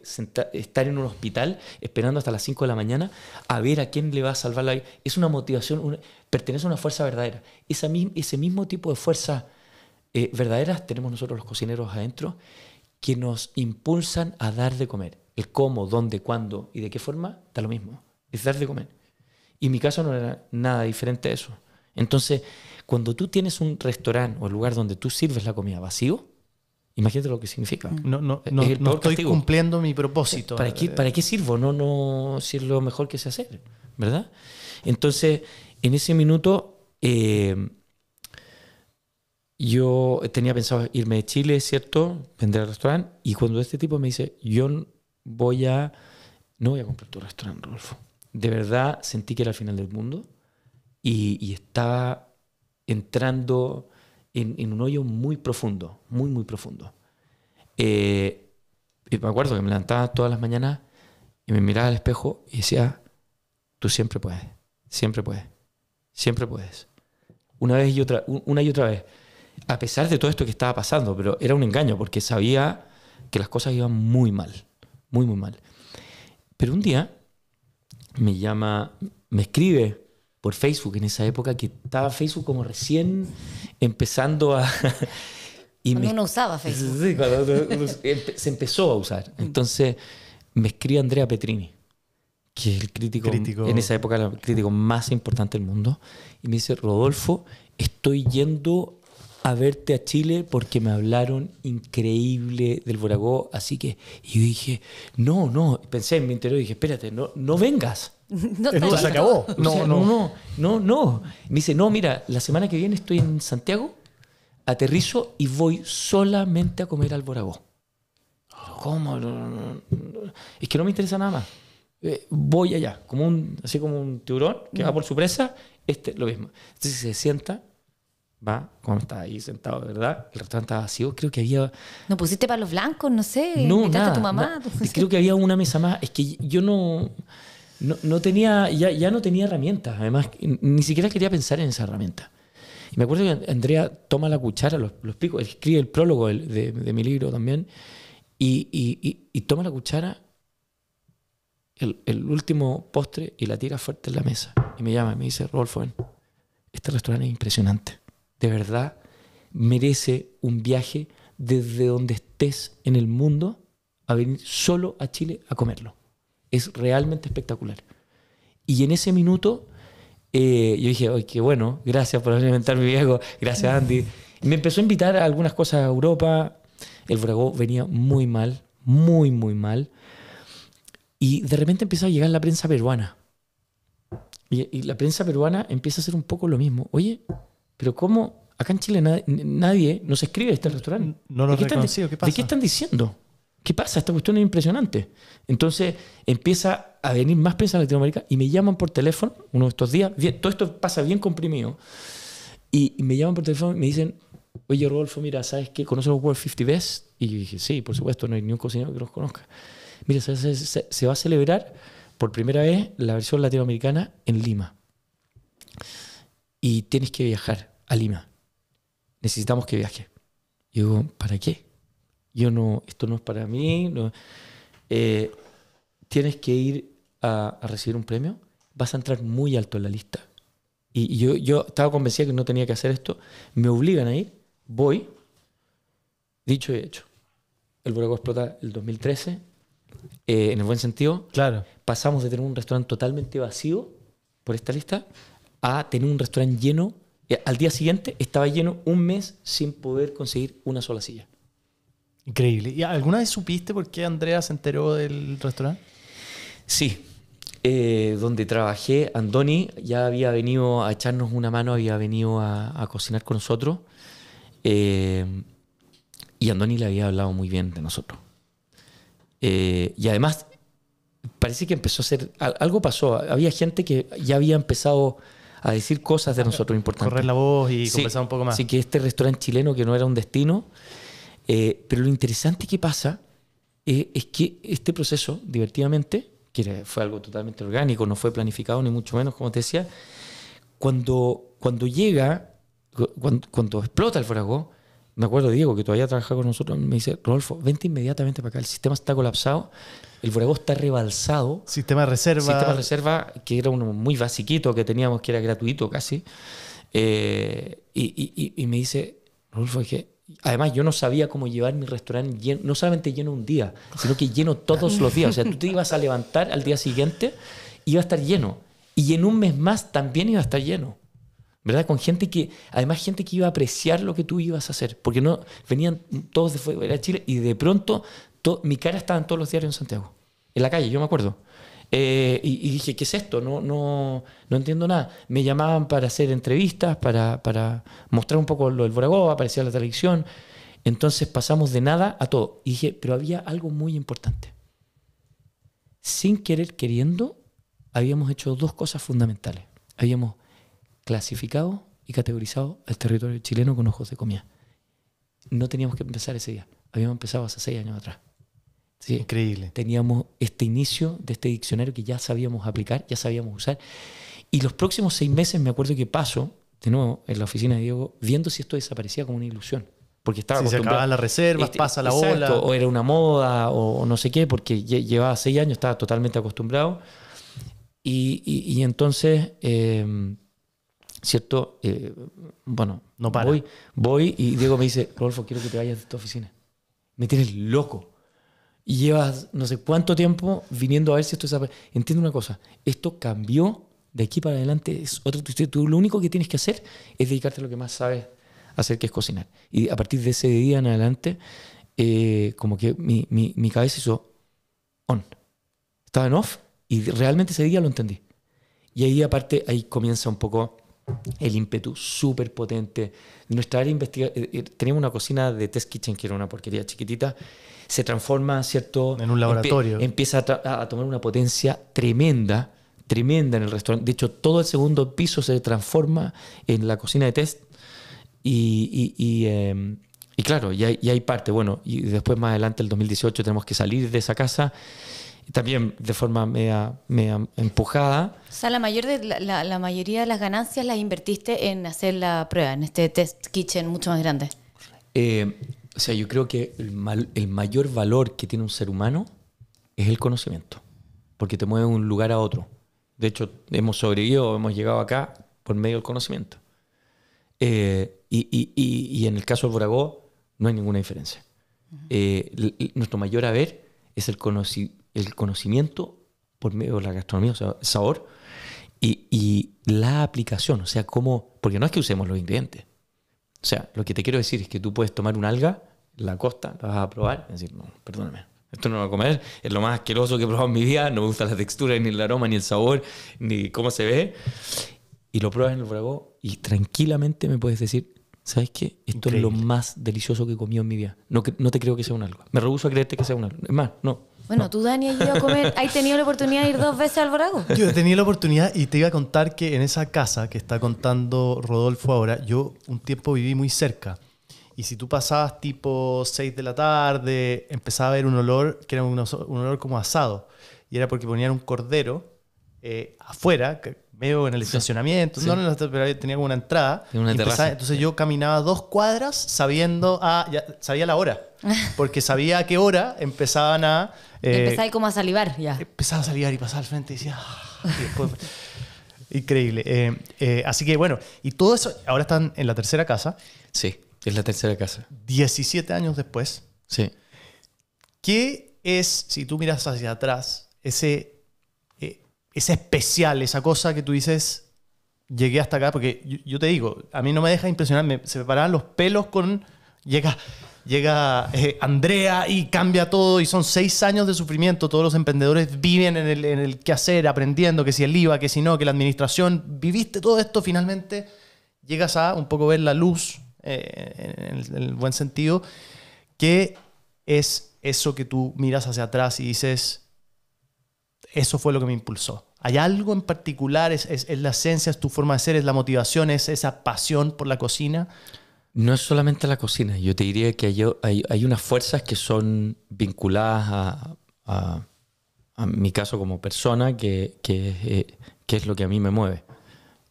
estar en un hospital esperando hasta las 5 de la mañana a ver a quién le va a salvar la vida. Es una motivación, pertenece a una fuerza verdadera. Ese mismo tipo de fuerzas verdaderas tenemos nosotros los cocineros adentro, que nos impulsan a dar de comer. El cómo, dónde, cuándo y de qué forma, da lo mismo. Es dar de comer. Y en mi caso no era nada diferente a eso. Entonces, cuando tú tienes un restaurante o el lugar donde tú sirves la comida vacío, imagínate lo que significa. No estoy cumpliendo mi propósito. ¿Para qué sirvo? No, si es lo mejor que sé hacer, ¿verdad? Entonces, en ese minuto, yo tenía pensado irme de Chile, ¿cierto? Vender el restaurante. Y cuando este tipo me dice, no voy a comprar tu restaurante, Rodolfo. De verdad sentí que era el final del mundo y estaba entrando en un hoyo muy profundo, muy, muy profundo. Y me acuerdo que me levantaba todas las mañanas y me miraba al espejo y decía, tú siempre puedes, siempre puedes, siempre puedes. Una y otra vez. A pesar de todo esto que estaba pasando, pero era un engaño porque sabía que las cosas iban muy mal, muy, muy mal. Pero un día me escribe por Facebook, en esa época que estaba Facebook como recién empezando a... Cuando uno usaba Facebook. Sí, cuando se empezó a usar. Entonces me escribe Andrea Petrini, que es el crítico, en esa época el crítico más importante del mundo, y me dice, Rodolfo, estoy yendo a verte a Chile porque me hablaron increíble del Voragó, así que... Y yo dije, no, pensé en mi interior y dije, espérate, no vengas. No, se acabó. No. Me dice, no, mira, la semana que viene estoy en Santiago, aterrizo y voy solamente a comer al Voragó. ¿Cómo? No. Es que no me interesa nada más. Voy allá, así como un tiburón que va por su presa, lo mismo. Entonces se sienta, va, como está ahí sentado, de verdad, el restaurante estaba vacío, creo que había... ¿No pusiste palos blancos? No sé, no, invitaste nada, a tu mamá. Creo que había una mesa más, es que yo no tenía, ya no tenía herramientas, además, ni siquiera quería pensar en esa herramienta. Y me acuerdo que Andrea toma la cuchara, los picos, escribe el prólogo de mi libro también, y toma la cuchara, el último postre, y la tira fuerte en la mesa. Y me llama y me dice, Rodolfo, este restaurante es impresionante. De verdad, merece un viaje desde donde estés en el mundo a venir solo a Chile a comerlo. Es realmente espectacular. Y en ese minuto yo dije, oye, qué bueno, gracias por alimentar mi viejo, gracias Andy. Y me empezó a invitar a algunas cosas a Europa. El Voragó venía muy mal, muy, muy mal. Y de repente empieza a llegar la prensa peruana. Y la prensa peruana empieza a hacer un poco lo mismo. Oye, pero ¿cómo? Acá en Chile nadie nos escribe a este restaurante. No lo he reconocido, ¿qué pasa? ¿De qué están diciendo? ¿Qué pasa? Esta cuestión es impresionante. Entonces empieza a venir más prensa en Latinoamérica y me llaman por teléfono uno de estos días. Todo esto pasa bien comprimido. Y me llaman por teléfono y me dicen, oye, Rodolfo, mira, ¿sabes qué? ¿Conoces los World 50 Best? Y yo dije, sí, por supuesto, no hay ni un cocinero que los conozca. Mira, se va a celebrar por primera vez la versión latinoamericana en Lima. Y tienes que viajar a Lima. Necesitamos que viajes. Y digo, ¿para qué? Esto no es para mí. No. Tienes que ir a recibir un premio, vas a entrar muy alto en la lista. Y yo estaba convencida que no tenía que hacer esto. Me obligan a ir, voy, dicho y hecho. El Buragó explota el 2013, en el buen sentido. Claro. Pasamos de tener un restaurante totalmente vacío por esta lista a tener un restaurante lleno. Al día siguiente estaba lleno un mes sin poder conseguir una sola silla. Increíble. ¿Y alguna vez supiste por qué Andrea se enteró del restaurante? Sí. Donde trabajé, Andoni ya había venido a echarnos una mano, había venido a cocinar con nosotros. Y Andoni le había hablado muy bien de nosotros. Y además, parece que empezó a hacer... Algo pasó. Había gente que ya había empezado a decir cosas de nosotros importantes. Correr la voz y Sí, conversar un poco más. Sí, que este restaurante chileno que no era un destino. Pero lo interesante que pasa es que este proceso, divertidamente, que fue algo totalmente orgánico, no fue planificado ni mucho menos, como te decía, cuando llega, cuando explota el Buragó, me acuerdo de Diego, que todavía trabaja con nosotros, me dice, Rodolfo, vente inmediatamente para acá, el sistema está colapsado, el Buragó está rebalsado. Sistema de reserva. Sistema de reserva, que era uno muy basiquito que teníamos, que era gratuito casi. Y me dice, Rodolfo, es que además yo no sabía cómo llevar mi restaurante lleno, no solamente lleno un día, sino que lleno todos los días. O sea, tú te ibas a levantar al día siguiente, iba a estar lleno. Y en un mes más también iba a estar lleno. ¿Verdad? Con gente que, además gente que iba a apreciar lo que tú ibas a hacer. Porque no venían todos de fuera de Chile y de pronto mi cara estaba en todos los diarios en Santiago. En la calle, yo me acuerdo. Y dije, ¿qué es esto? No entiendo nada. Me llamaban para hacer entrevistas, para mostrar un poco lo del Buragó, aparecía en la televisión. Entonces pasamos de nada a todo. Y dije, pero había algo muy importante. Sin querer, queriendo, habíamos hecho dos cosas fundamentales. Habíamos clasificado y categorizado el territorio chileno con ojos de comida. No teníamos que empezar ese día. Habíamos empezado hace 6 años atrás. ¿Sí? Increíble. Teníamos este inicio de este diccionario que ya sabíamos aplicar, ya sabíamos usar. Y los próximos 6 meses me acuerdo que paso, de nuevo, en la oficina de Diego, viendo si esto desaparecía como una ilusión. Porque estaba si se acababan las reservas, pasa la exacto, ola. O era una moda, o no sé qué, porque llevaba 6 años, estaba totalmente acostumbrado. Y entonces, ¿cierto? Bueno, no para. Voy y Diego me dice, Rodolfo, quiero que te vayas de esta oficina. Me tienes loco. Y llevas no sé cuánto tiempo viniendo a ver si esto desaparece. Entiende una cosa, esto cambió de aquí para adelante. Es otra historia. Tú lo único que tienes que hacer es dedicarte a lo que más sabes hacer, que es cocinar. Y a partir de ese día en adelante, como que mi cabeza hizo on. Estaba en off y realmente ese día lo entendí. Y ahí aparte, ahí comienza un poco el ímpetu súper potente. Nuestra área investigativa, teníamos una cocina de test kitchen que era una porquería chiquitita, se transforma, ¿cierto? En un laboratorio. Empieza a tomar una potencia tremenda en el restaurante. De hecho, todo el segundo piso se transforma en la cocina de test. Y claro, ya hay parte. Bueno, y después más adelante, el 2018, tenemos que salir de esa casa. También de forma media empujada. O sea, la mayoría de las ganancias las invertiste en hacer la prueba, en este test kitchen mucho más grande. O sea, yo creo que el mayor valor que tiene un ser humano es el conocimiento, porque te mueve de un lugar a otro. De hecho, hemos sobrevivido, hemos llegado acá por medio del conocimiento. Y en el caso del Buragó no hay ninguna diferencia. Nuestro mayor haber es el conocimiento por medio de la gastronomía, o sea, el sabor, y la aplicación, o sea, cómo, porque no es que usemos los ingredientes. O sea, lo que te quiero decir es que tú puedes tomar un alga, la costa, la vas a probar y decir, no, perdóname, esto no lo voy a comer, es lo más asqueroso que he probado en mi vida, no me gusta la textura, ni el aroma, ni el sabor, ni cómo se ve. Y lo pruebas en el Buragó y tranquilamente me puedes decir, ¿sabes qué? Esto Increíble. es lo más delicioso que he comido en mi vida. No te creo que sea un algo. Me rehúso a creerte que sea un algo. Es más, no. Bueno, no. tú, Dani, has ido a comer, ¿has tenido la oportunidad de ir 2 veces al Buragó? Yo he tenido la oportunidad y te iba a contar que en esa casa que está contando Rodolfo ahora, yo un tiempo viví muy cerca. Y si tú pasabas tipo 6 de la tarde, empezaba a ver un olor que era un olor como asado. Y era porque ponían un cordero afuera, medio en el estacionamiento, Sí. no, pero tenía como una entrada. En una Y terraza. entonces yo caminaba 2 cuadras sabiendo, ya sabía la hora, porque sabía a qué hora empezaban a... Empezáis como a salivar ya. empezaba a salir y pasaba al frente y decía... y después, increíble. Así que bueno, y todo eso, ahora están en la tercera casa, Sí, es la tercera casa. 17 años después. Sí. ¿Qué es, si tú miras hacia atrás, ese especial, esa cosa que tú dices, llegué hasta acá? Porque yo te digo, a mí no me deja impresionar, se me paraban los pelos con... Llega Andrea y cambia todo y son 6 años de sufrimiento. Todos los emprendedores viven en el quehacer, aprendiendo que si el IVA, que si no, que la administración. Viviste todo esto, finalmente llegas a un poco ver la luz, en el buen sentido. ¿Qué es eso que tú miras hacia atrás y dices, eso fue lo que me impulsó? ¿Hay algo en particular? ¿Es la esencia, es tu forma de ser, es la motivación, es esa pasión por la cocina? No es solamente la cocina. Yo te diría que hay unas fuerzas que son vinculadas a mi caso como persona, que es lo que a mí me mueve,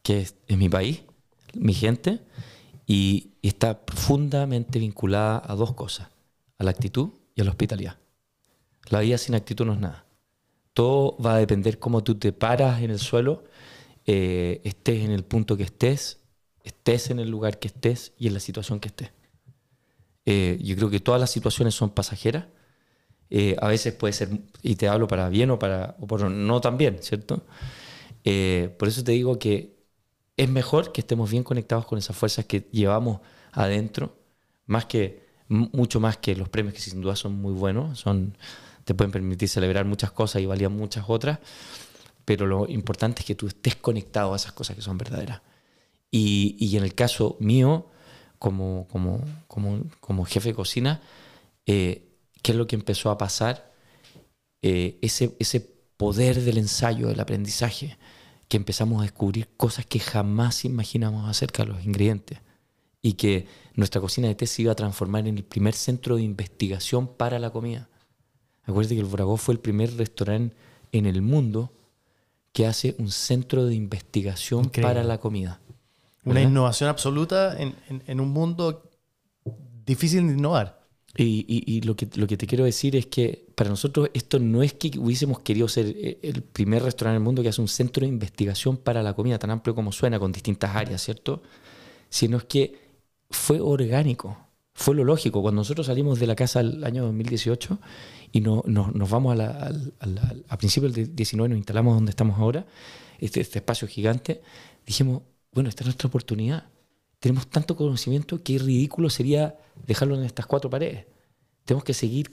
que es mi país, mi gente, y está profundamente vinculada a 2 cosas, a la actitud y a la hospitalidad. La vida sin actitud no es nada. Todo va a depender cómo tú te paras en el suelo, estés en el punto que estés en el lugar que estés y en la situación que estés. Yo creo que todas las situaciones son pasajeras. A veces puede ser, y te hablo para bien o por no tan bien, ¿cierto? Por eso te digo que es mejor que estemos bien conectados con esas fuerzas que llevamos adentro, mucho más que los premios, que sin duda son muy buenos, te pueden permitir celebrar muchas cosas y valían muchas otras, pero lo importante es que tú estés conectado a esas cosas que son verdaderas. Y en el caso mío, como jefe de cocina, ¿qué es lo que empezó a pasar? Ese poder del ensayo, del aprendizaje, que empezamos a descubrir cosas que jamás imaginamos acerca de los ingredientes, y que nuestra cocina de té se iba a transformar en el primer centro de investigación para la comida. Acuérdate que el Boragó fue el primer restaurante en el mundo que hace un centro de investigación Increíble. para la comida. Una ¿verdad? innovación absoluta en un mundo difícil de innovar. Y lo que te quiero decir es que para nosotros esto no es que hubiésemos querido ser el primer restaurante en el mundo que hace un centro de investigación para la comida, tan amplio como suena, con distintas áreas, ¿cierto? Sino es que fue orgánico, fue lo lógico. Cuando nosotros salimos de la casa el año 2018 y nos vamos a principios del 19, nos instalamos donde estamos ahora, este espacio gigante, dijimos, bueno, esta es nuestra oportunidad. Tenemos tanto conocimiento que ridículo sería dejarlo en estas 4 paredes. Tenemos que seguir.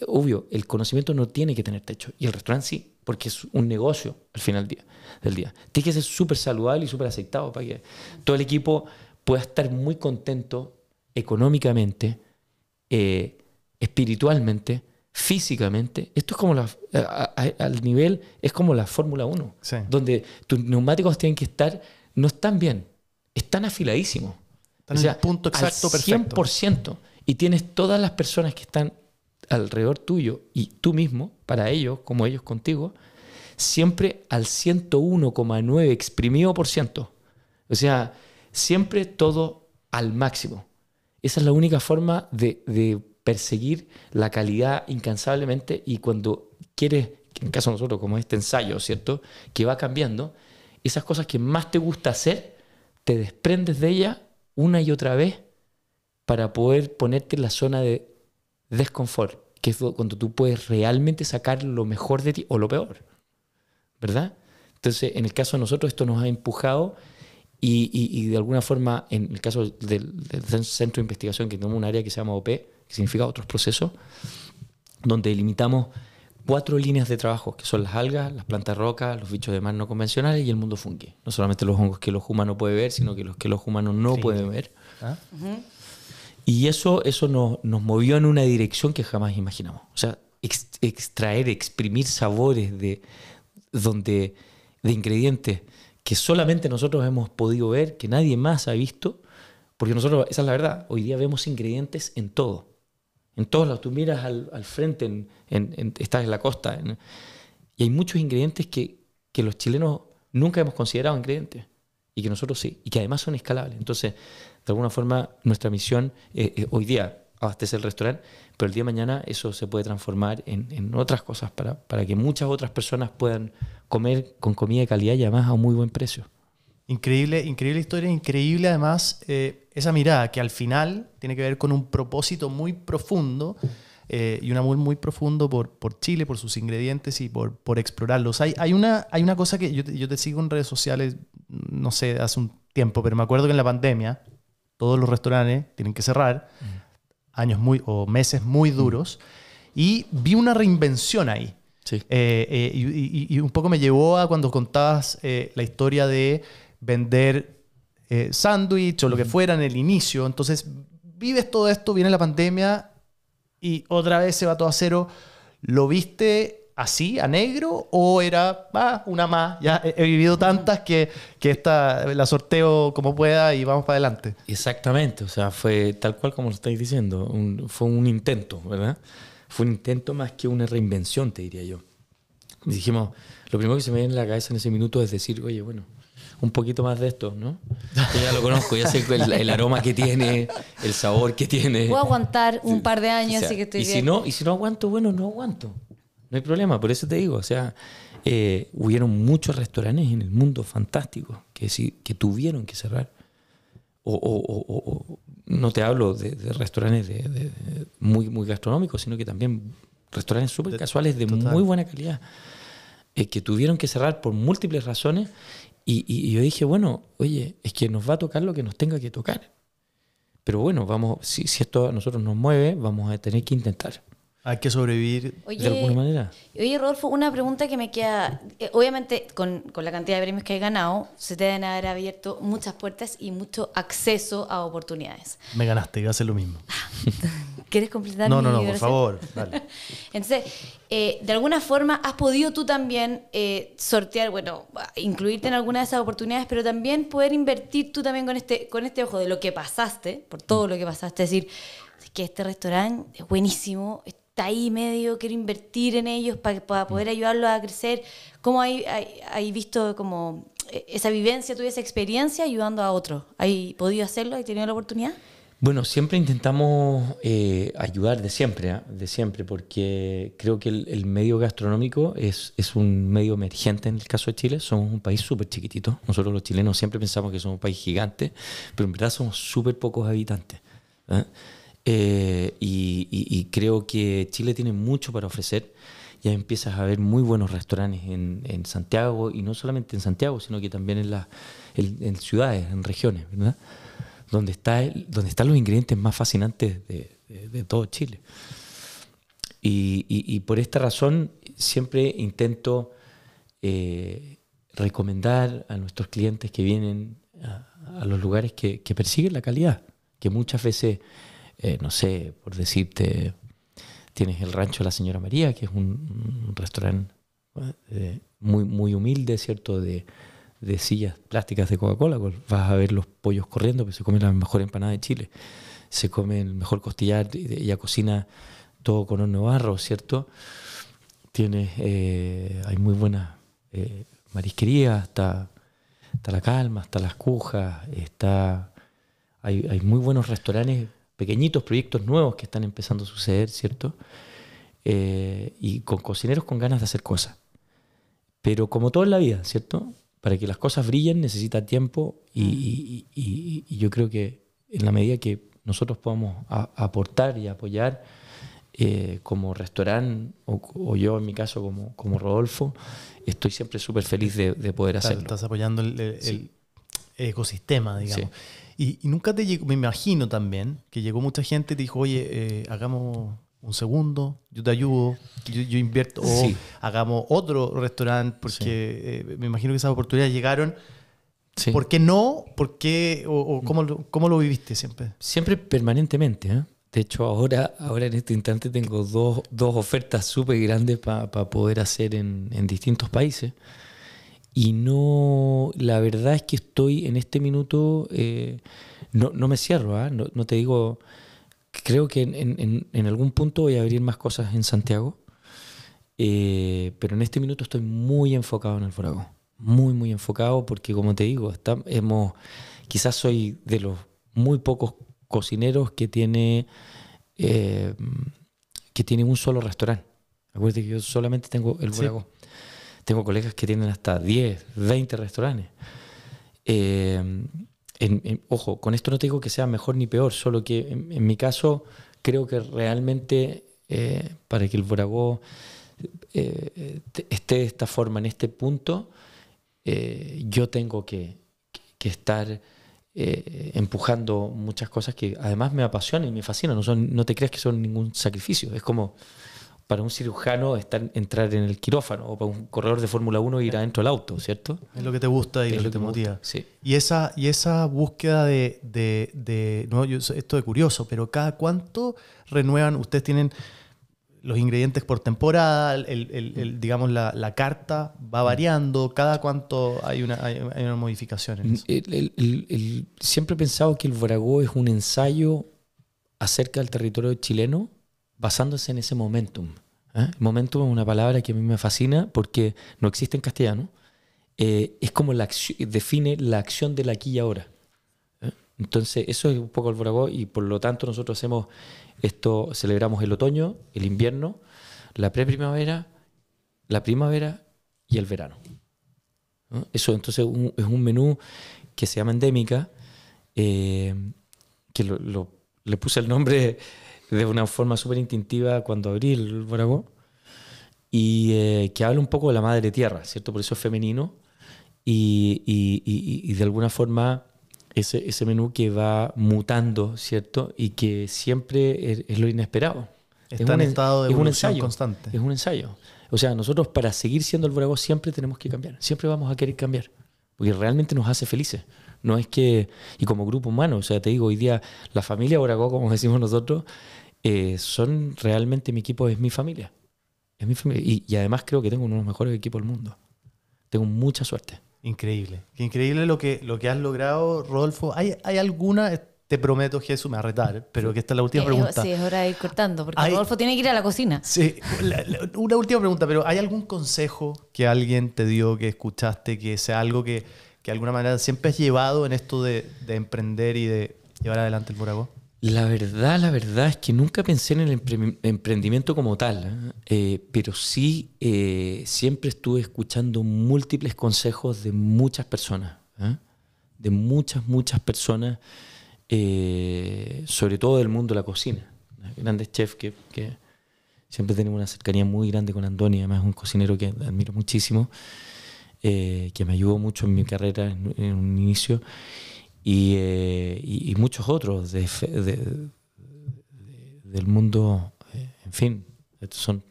Obvio, el conocimiento no tiene que tener techo. Y el restaurante sí, porque es un negocio al final del día. Tiene que ser súper saludable y súper aceptado para que todo el equipo pueda estar muy contento económicamente, espiritualmente, físicamente. Esto es como al nivel, es como la Fórmula 1, Sí. donde tus neumáticos tienen que estar, no están bien, están afiladísimos. Están en el punto exacto, al perfecto. 100%. Y tienes todas las personas que están alrededor tuyo y tú mismo, para ellos, como ellos contigo, siempre al 101,9 exprimido por ciento. O sea, siempre todo al máximo. Esa es la única forma de perseguir la calidad incansablemente, y cuando quieres, en caso de nosotros, como este ensayo, ¿cierto?, que va cambiando, esas cosas que más te gusta hacer, te desprendes de ellas una y otra vez para poder ponerte en la zona de desconfort, que es cuando tú puedes realmente sacar lo mejor de ti o lo peor, ¿verdad? Entonces, en el caso de nosotros, esto nos ha empujado y de alguna forma, en el caso del centro de investigación, que tenemos un área que se llama OP, que significa otros procesos, donde delimitamos 4 líneas de trabajo, que son las algas, las plantas rocas, los bichos de mar no convencionales y el mundo fungi. No solamente los hongos que el ojo humano puede ver, sino que los que el ojo humano no puede ver. ¿Ah? Y eso nos movió en una dirección que jamás imaginamos. O sea, extraer, exprimir sabores de ingredientes que solamente nosotros hemos podido ver, que nadie más ha visto, porque nosotros, esa es la verdad, hoy día vemos ingredientes en todo. En todos lados. Tú miras al frente, estás en la costa, y hay muchos ingredientes que los chilenos nunca hemos considerado ingredientes y que nosotros sí, y que además son escalables. Entonces, de alguna forma, nuestra misión hoy día abastece el restaurante, pero el día de mañana eso se puede transformar en otras cosas para que muchas otras personas puedan comer con comida de calidad y además a un muy buen precio. Increíble, increíble historia, increíble además esa mirada que al final tiene que ver con un propósito muy profundo y un amor muy profundo por Chile, por sus ingredientes y por explorarlos. Hay una cosa que yo te sigo en redes sociales, no sé, hace un tiempo, pero me acuerdo que en la pandemia todos los restaurantes tienen que cerrar, años o meses muy duros, y vi una reinvención ahí. Sí. Y un poco me llevó a cuando contabas la historia de vender sándwich o lo que fuera en el inicio. Entonces, vives todo esto, viene la pandemia y otra vez se va todo a cero. ¿Lo viste así, a negro? ¿O era una más? Ya he vivido tantas que esta la sorteo como pueda y vamos para adelante. Exactamente, o sea, fue tal cual como lo estáis diciendo. Fue un intento, ¿verdad? Fue un intento más que una reinvención, te diría yo. Dijimos, lo primero que se me viene en la cabeza en ese minuto es decir, oye, bueno, un poquito más de esto, ¿no? Yo ya lo conozco, ya sé el aroma que tiene, el sabor que tiene. Puedo aguantar un par de años, O sea, así que estoy y bien. si no aguanto, bueno, no aguanto. No hay problema, por eso te digo, o sea, hubieron muchos restaurantes en el mundo fantásticos que tuvieron que cerrar. O no te hablo de restaurantes muy, muy gastronómicos, sino que también restaurantes súper casuales de Total. muy buena calidad, que tuvieron que cerrar por múltiples razones. Y yo dije, bueno, oye, es que nos va a tocar lo que nos tenga que tocar. Pero bueno, vamos, si esto a nosotros nos mueve, vamos a tener que intentar. Hay que sobrevivir. De alguna manera. Oye, Rodolfo, una pregunta que me queda. Obviamente, con la cantidad de premios que hay ganado, se te deben haber abierto muchas puertas y mucho acceso a oportunidades. Me ganaste, iba a hacer lo mismo. ¿Quieres completar No, mi por oración? favor. Dale. Entonces, de alguna forma, has podido tú también sortear, bueno, incluirte en alguna de esas oportunidades, pero también poder invertir tú también con este ojo de lo que pasaste, por todo lo que pasaste. Es decir, es que este restaurante es buenísimo, está ahí medio, quiero invertir en ellos para poder ayudarlos a crecer. ¿Cómo hay visto como esa vivencia, tuya, esa experiencia ayudando a otros? ¿Hay podido hacerlo? ¿Has tenido la oportunidad? Bueno, siempre intentamos ayudar de siempre, porque creo que el medio gastronómico es un medio emergente en el caso de Chile. Somos un país súper chiquitito. Nosotros los chilenos siempre pensamos que somos un país gigante, pero en verdad somos súper pocos habitantes, ¿eh? Y creo que Chile tiene mucho para ofrecer. Ya empiezas a ver muy buenos restaurantes en Santiago, y no solamente en Santiago, sino que también en ciudades, en regiones, ¿verdad? Donde están los ingredientes más fascinantes de todo Chile. Y por esta razón siempre intento recomendar a nuestros clientes que vienen a los lugares que persiguen la calidad, que muchas veces, no sé, por decirte, tienes el Rancho de la Señora María, que es un restaurante muy, muy humilde, ¿cierto?, de sillas plásticas de Coca-Cola. Vas a ver los pollos corriendo, pero se come la mejor empanada de Chile, se come el mejor costillar, ella cocina todo con horno de barro, ¿cierto? Hay muy buenas marisquerías, está La Calma, está Las Cujas, hay muy buenos restaurantes, pequeñitos proyectos nuevos que están empezando a suceder, ¿cierto? Y con cocineros con ganas de hacer cosas. Pero como todo en la vida, ¿cierto?, para que las cosas brillen necesita tiempo y yo creo que en la medida que nosotros podamos aportar y apoyar como restaurante o yo en mi caso como Rodolfo, estoy siempre súper feliz de poder hacerlo. Estás apoyando el Sí. ecosistema, digamos. Sí. Y nunca te llegó, me imagino también, que llegó mucha gente y te dijo, oye, hagamos un segundo, yo te ayudo, yo invierto, o Sí. hagamos otro restaurante, porque me imagino que esas oportunidades llegaron. Sí. ¿Por qué no? ¿Por qué? ¿O cómo lo viviste siempre? Siempre permanentemente, ¿eh? De hecho, ahora en este instante tengo dos ofertas súper grandes para poder hacer en distintos países. Y no, la verdad es que estoy en este minuto, no me cierro, ¿eh? No te digo, creo que en algún punto voy a abrir más cosas en Santiago, pero en este minuto estoy muy enfocado en Alforagó, muy, muy enfocado porque, como te digo, quizás soy de los muy pocos cocineros que tiene un solo restaurante. Acuérdate que yo solamente tengo el Buragó. Sí. Tengo colegas que tienen hasta 10, 20 restaurantes. Ojo, con esto no te digo que sea mejor ni peor, solo que en mi caso creo que realmente para que el Buragó esté de esta forma, en este punto, yo tengo que estar empujando muchas cosas que además me apasionan y me fascinan. No te creas que son ningún sacrificio. Es como para un cirujano entrar en el quirófano, o para un corredor de Fórmula 1 ir adentro del auto, ¿cierto? Es lo que te gusta y lo que te motiva. Sí. Y esa búsqueda no, esto es curioso, pero ¿cada cuánto renuevan? Ustedes tienen los ingredientes por temporada, digamos la carta va variando, ¿cada cuánto hay una modificación en eso? Siempre he pensado que el Buragó es un ensayo acerca del territorio chileno basándose en ese momentum. El momentum es una palabra que a mí me fascina porque no existe en castellano. Es como define la acción del aquí y ahora. Entonces, eso es un poco el Buragó y por lo tanto nosotros hacemos esto, celebramos el otoño, el invierno, la preprimavera, la primavera y el verano. Eso entonces es un menú que se llama Endémica, que le puse el nombre de una forma súper instintiva cuando abrí el Buragó, y que habla un poco de la madre tierra, ¿cierto? Por eso es femenino, y de alguna forma ese menú que va mutando, ¿cierto? Y que siempre es lo inesperado. Está en estado de evolución constante. Es un ensayo. O sea, nosotros para seguir siendo el Buragó siempre tenemos que cambiar. Siempre vamos a querer cambiar. Porque realmente nos hace felices. No es que... Y como grupo humano, o sea, te digo, hoy día la familia Buragó, como decimos nosotros, son realmente mi equipo, es mi familia. Es mi familia. Y además creo que tengo uno de los mejores equipos del mundo. Tengo mucha suerte. Increíble. Qué increíble lo que has logrado, Rodolfo. ¿Hay alguna, te prometo, Jesús, me va a retar, pero que esta es la última pregunta? Sí, es hora de ir cortando, porque Rodolfo tiene que ir a la cocina. Sí, una última pregunta, pero ¿hay algún consejo que alguien te dio, que escuchaste, que sea algo que de alguna manera siempre has llevado en esto de emprender y de llevar adelante el Buragó? La verdad es que nunca pensé en el emprendimiento como tal, pero sí siempre estuve escuchando múltiples consejos de muchas personas, de muchas personas, sobre todo del mundo de la cocina. Grandes chefs que siempre tenemos una cercanía muy grande con Andoni, además es un cocinero que admiro muchísimo, que me ayudó mucho en mi carrera en un inicio. Y muchos otros del mundo, en fin,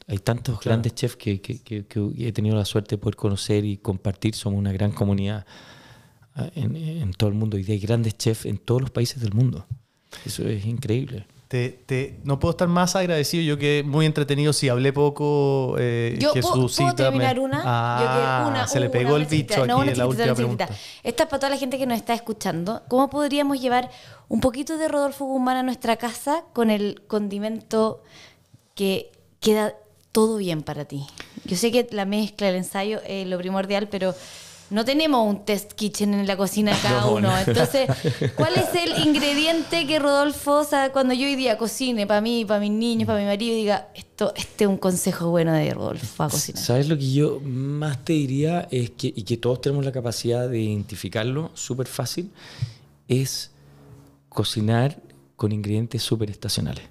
hay tantos grandes chefs que he tenido la suerte de poder conocer y compartir. Somos una gran comunidad en todo el mundo y hay grandes chefs en todos los países del mundo. Eso es increíble. No puedo estar más agradecido. Yo quedé muy entretenido. Si hablé poco, Jesús, ¿puedo terminar una? Se le pegó el bicho aquí en la última pregunta. Esta es para toda la gente que nos está escuchando. ¿Cómo podríamos llevar un poquito de Rodolfo Guzmán a nuestra casa con el condimento que queda todo bien para ti? Yo sé que la mezcla, el ensayo es lo primordial, pero no tenemos un test kitchen en la cocina cada uno. Entonces, ¿cuál es el ingrediente que Rodolfo, o sea, cuando yo hoy día cocine para mí, para mis niños, para mi marido, diga, este es un consejo bueno de Rodolfo para cocinar? ¿Sabes lo que yo más te diría? Es que todos tenemos la capacidad de identificarlo, súper fácil, es cocinar con ingredientes súper estacionales.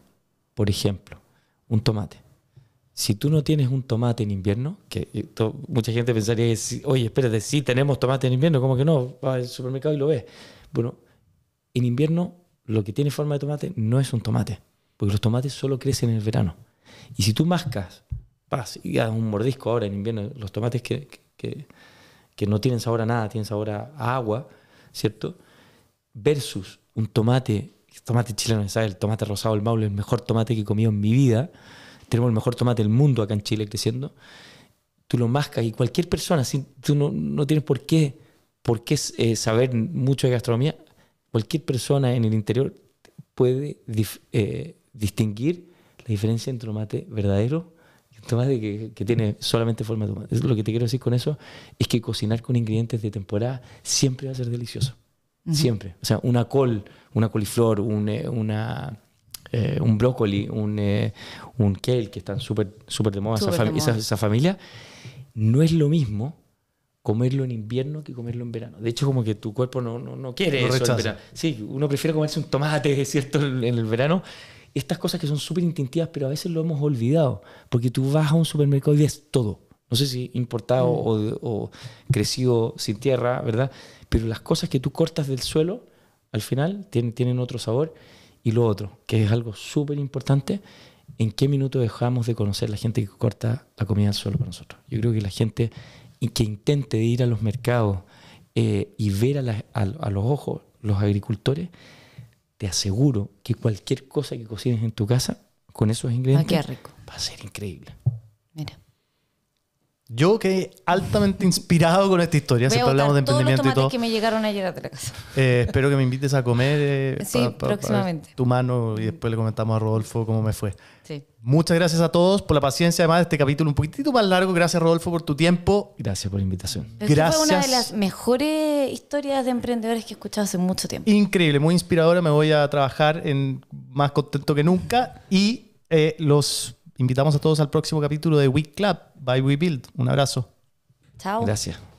Por ejemplo, un tomate. Si tú no tienes un tomate en invierno, que mucha gente pensaría, oye, espérate, sí tenemos tomate en invierno, ¿cómo que no? Vas al supermercado y lo ves. Bueno, en invierno lo que tiene forma de tomate no es un tomate, porque los tomates solo crecen en el verano. Y si tú mascas, y das un mordisco ahora en invierno, los tomates que no tienen sabor a nada, tienen sabor a agua, ¿cierto? Versus un tomate chileno, ¿sabes? El tomate rosado del Maule, el mejor tomate que he comido en mi vida. Tenemos el mejor tomate del mundo acá en Chile creciendo. Tú lo mascas y cualquier persona, tú no tienes por qué saber mucho de gastronomía, cualquier persona en el interior puede distinguir la diferencia entre tomate verdadero y tomate que tiene solamente forma de tomate. Lo que te quiero decir con eso es que cocinar con ingredientes de temporada siempre va a ser delicioso. Siempre. O sea, una col, una coliflor, un brócoli, un kale, que están súper de moda, esa familia, no es lo mismo comerlo en invierno que comerlo en verano. De hecho, como que tu cuerpo no quiere eso en verano. Sí, uno prefiere comerse un tomate, ¿cierto?, en el verano. Estas cosas que son súper instintivas, pero a veces lo hemos olvidado, porque tú vas a un supermercado y ves todo. No sé si importado o crecido sin tierra, ¿verdad? Pero las cosas que tú cortas del suelo, al final, tienen otro sabor. Y lo otro, que es algo súper importante, ¿en qué minuto dejamos de conocer la gente que corta la comida del suelo para nosotros? Yo creo que la gente que intente ir a los mercados y ver a los ojos los agricultores, te aseguro que cualquier cosa que cocines en tu casa con esos ingredientes rico. Va a ser increíble. Mira. Yo quedé altamente inspirado con esta historia. Siempre hablamos de emprendimiento y todo. Que me llegaron ayer a la casa. Espero que me invites a comer sí, próximamente. Tu mano y después le comentamos a Rodolfo cómo me fue. Sí. Muchas gracias a todos por la paciencia. Además de este capítulo un poquitito más largo. Gracias, Rodolfo, por tu tiempo. Gracias por la invitación. Gracias. Fue una de las mejores historias de emprendedores que he escuchado hace mucho tiempo. Increíble, muy inspiradora. Me voy a trabajar más contento que nunca. Y los invitamos a todos al próximo capítulo de Week Club by WeBuild. Un abrazo. Chao. Gracias.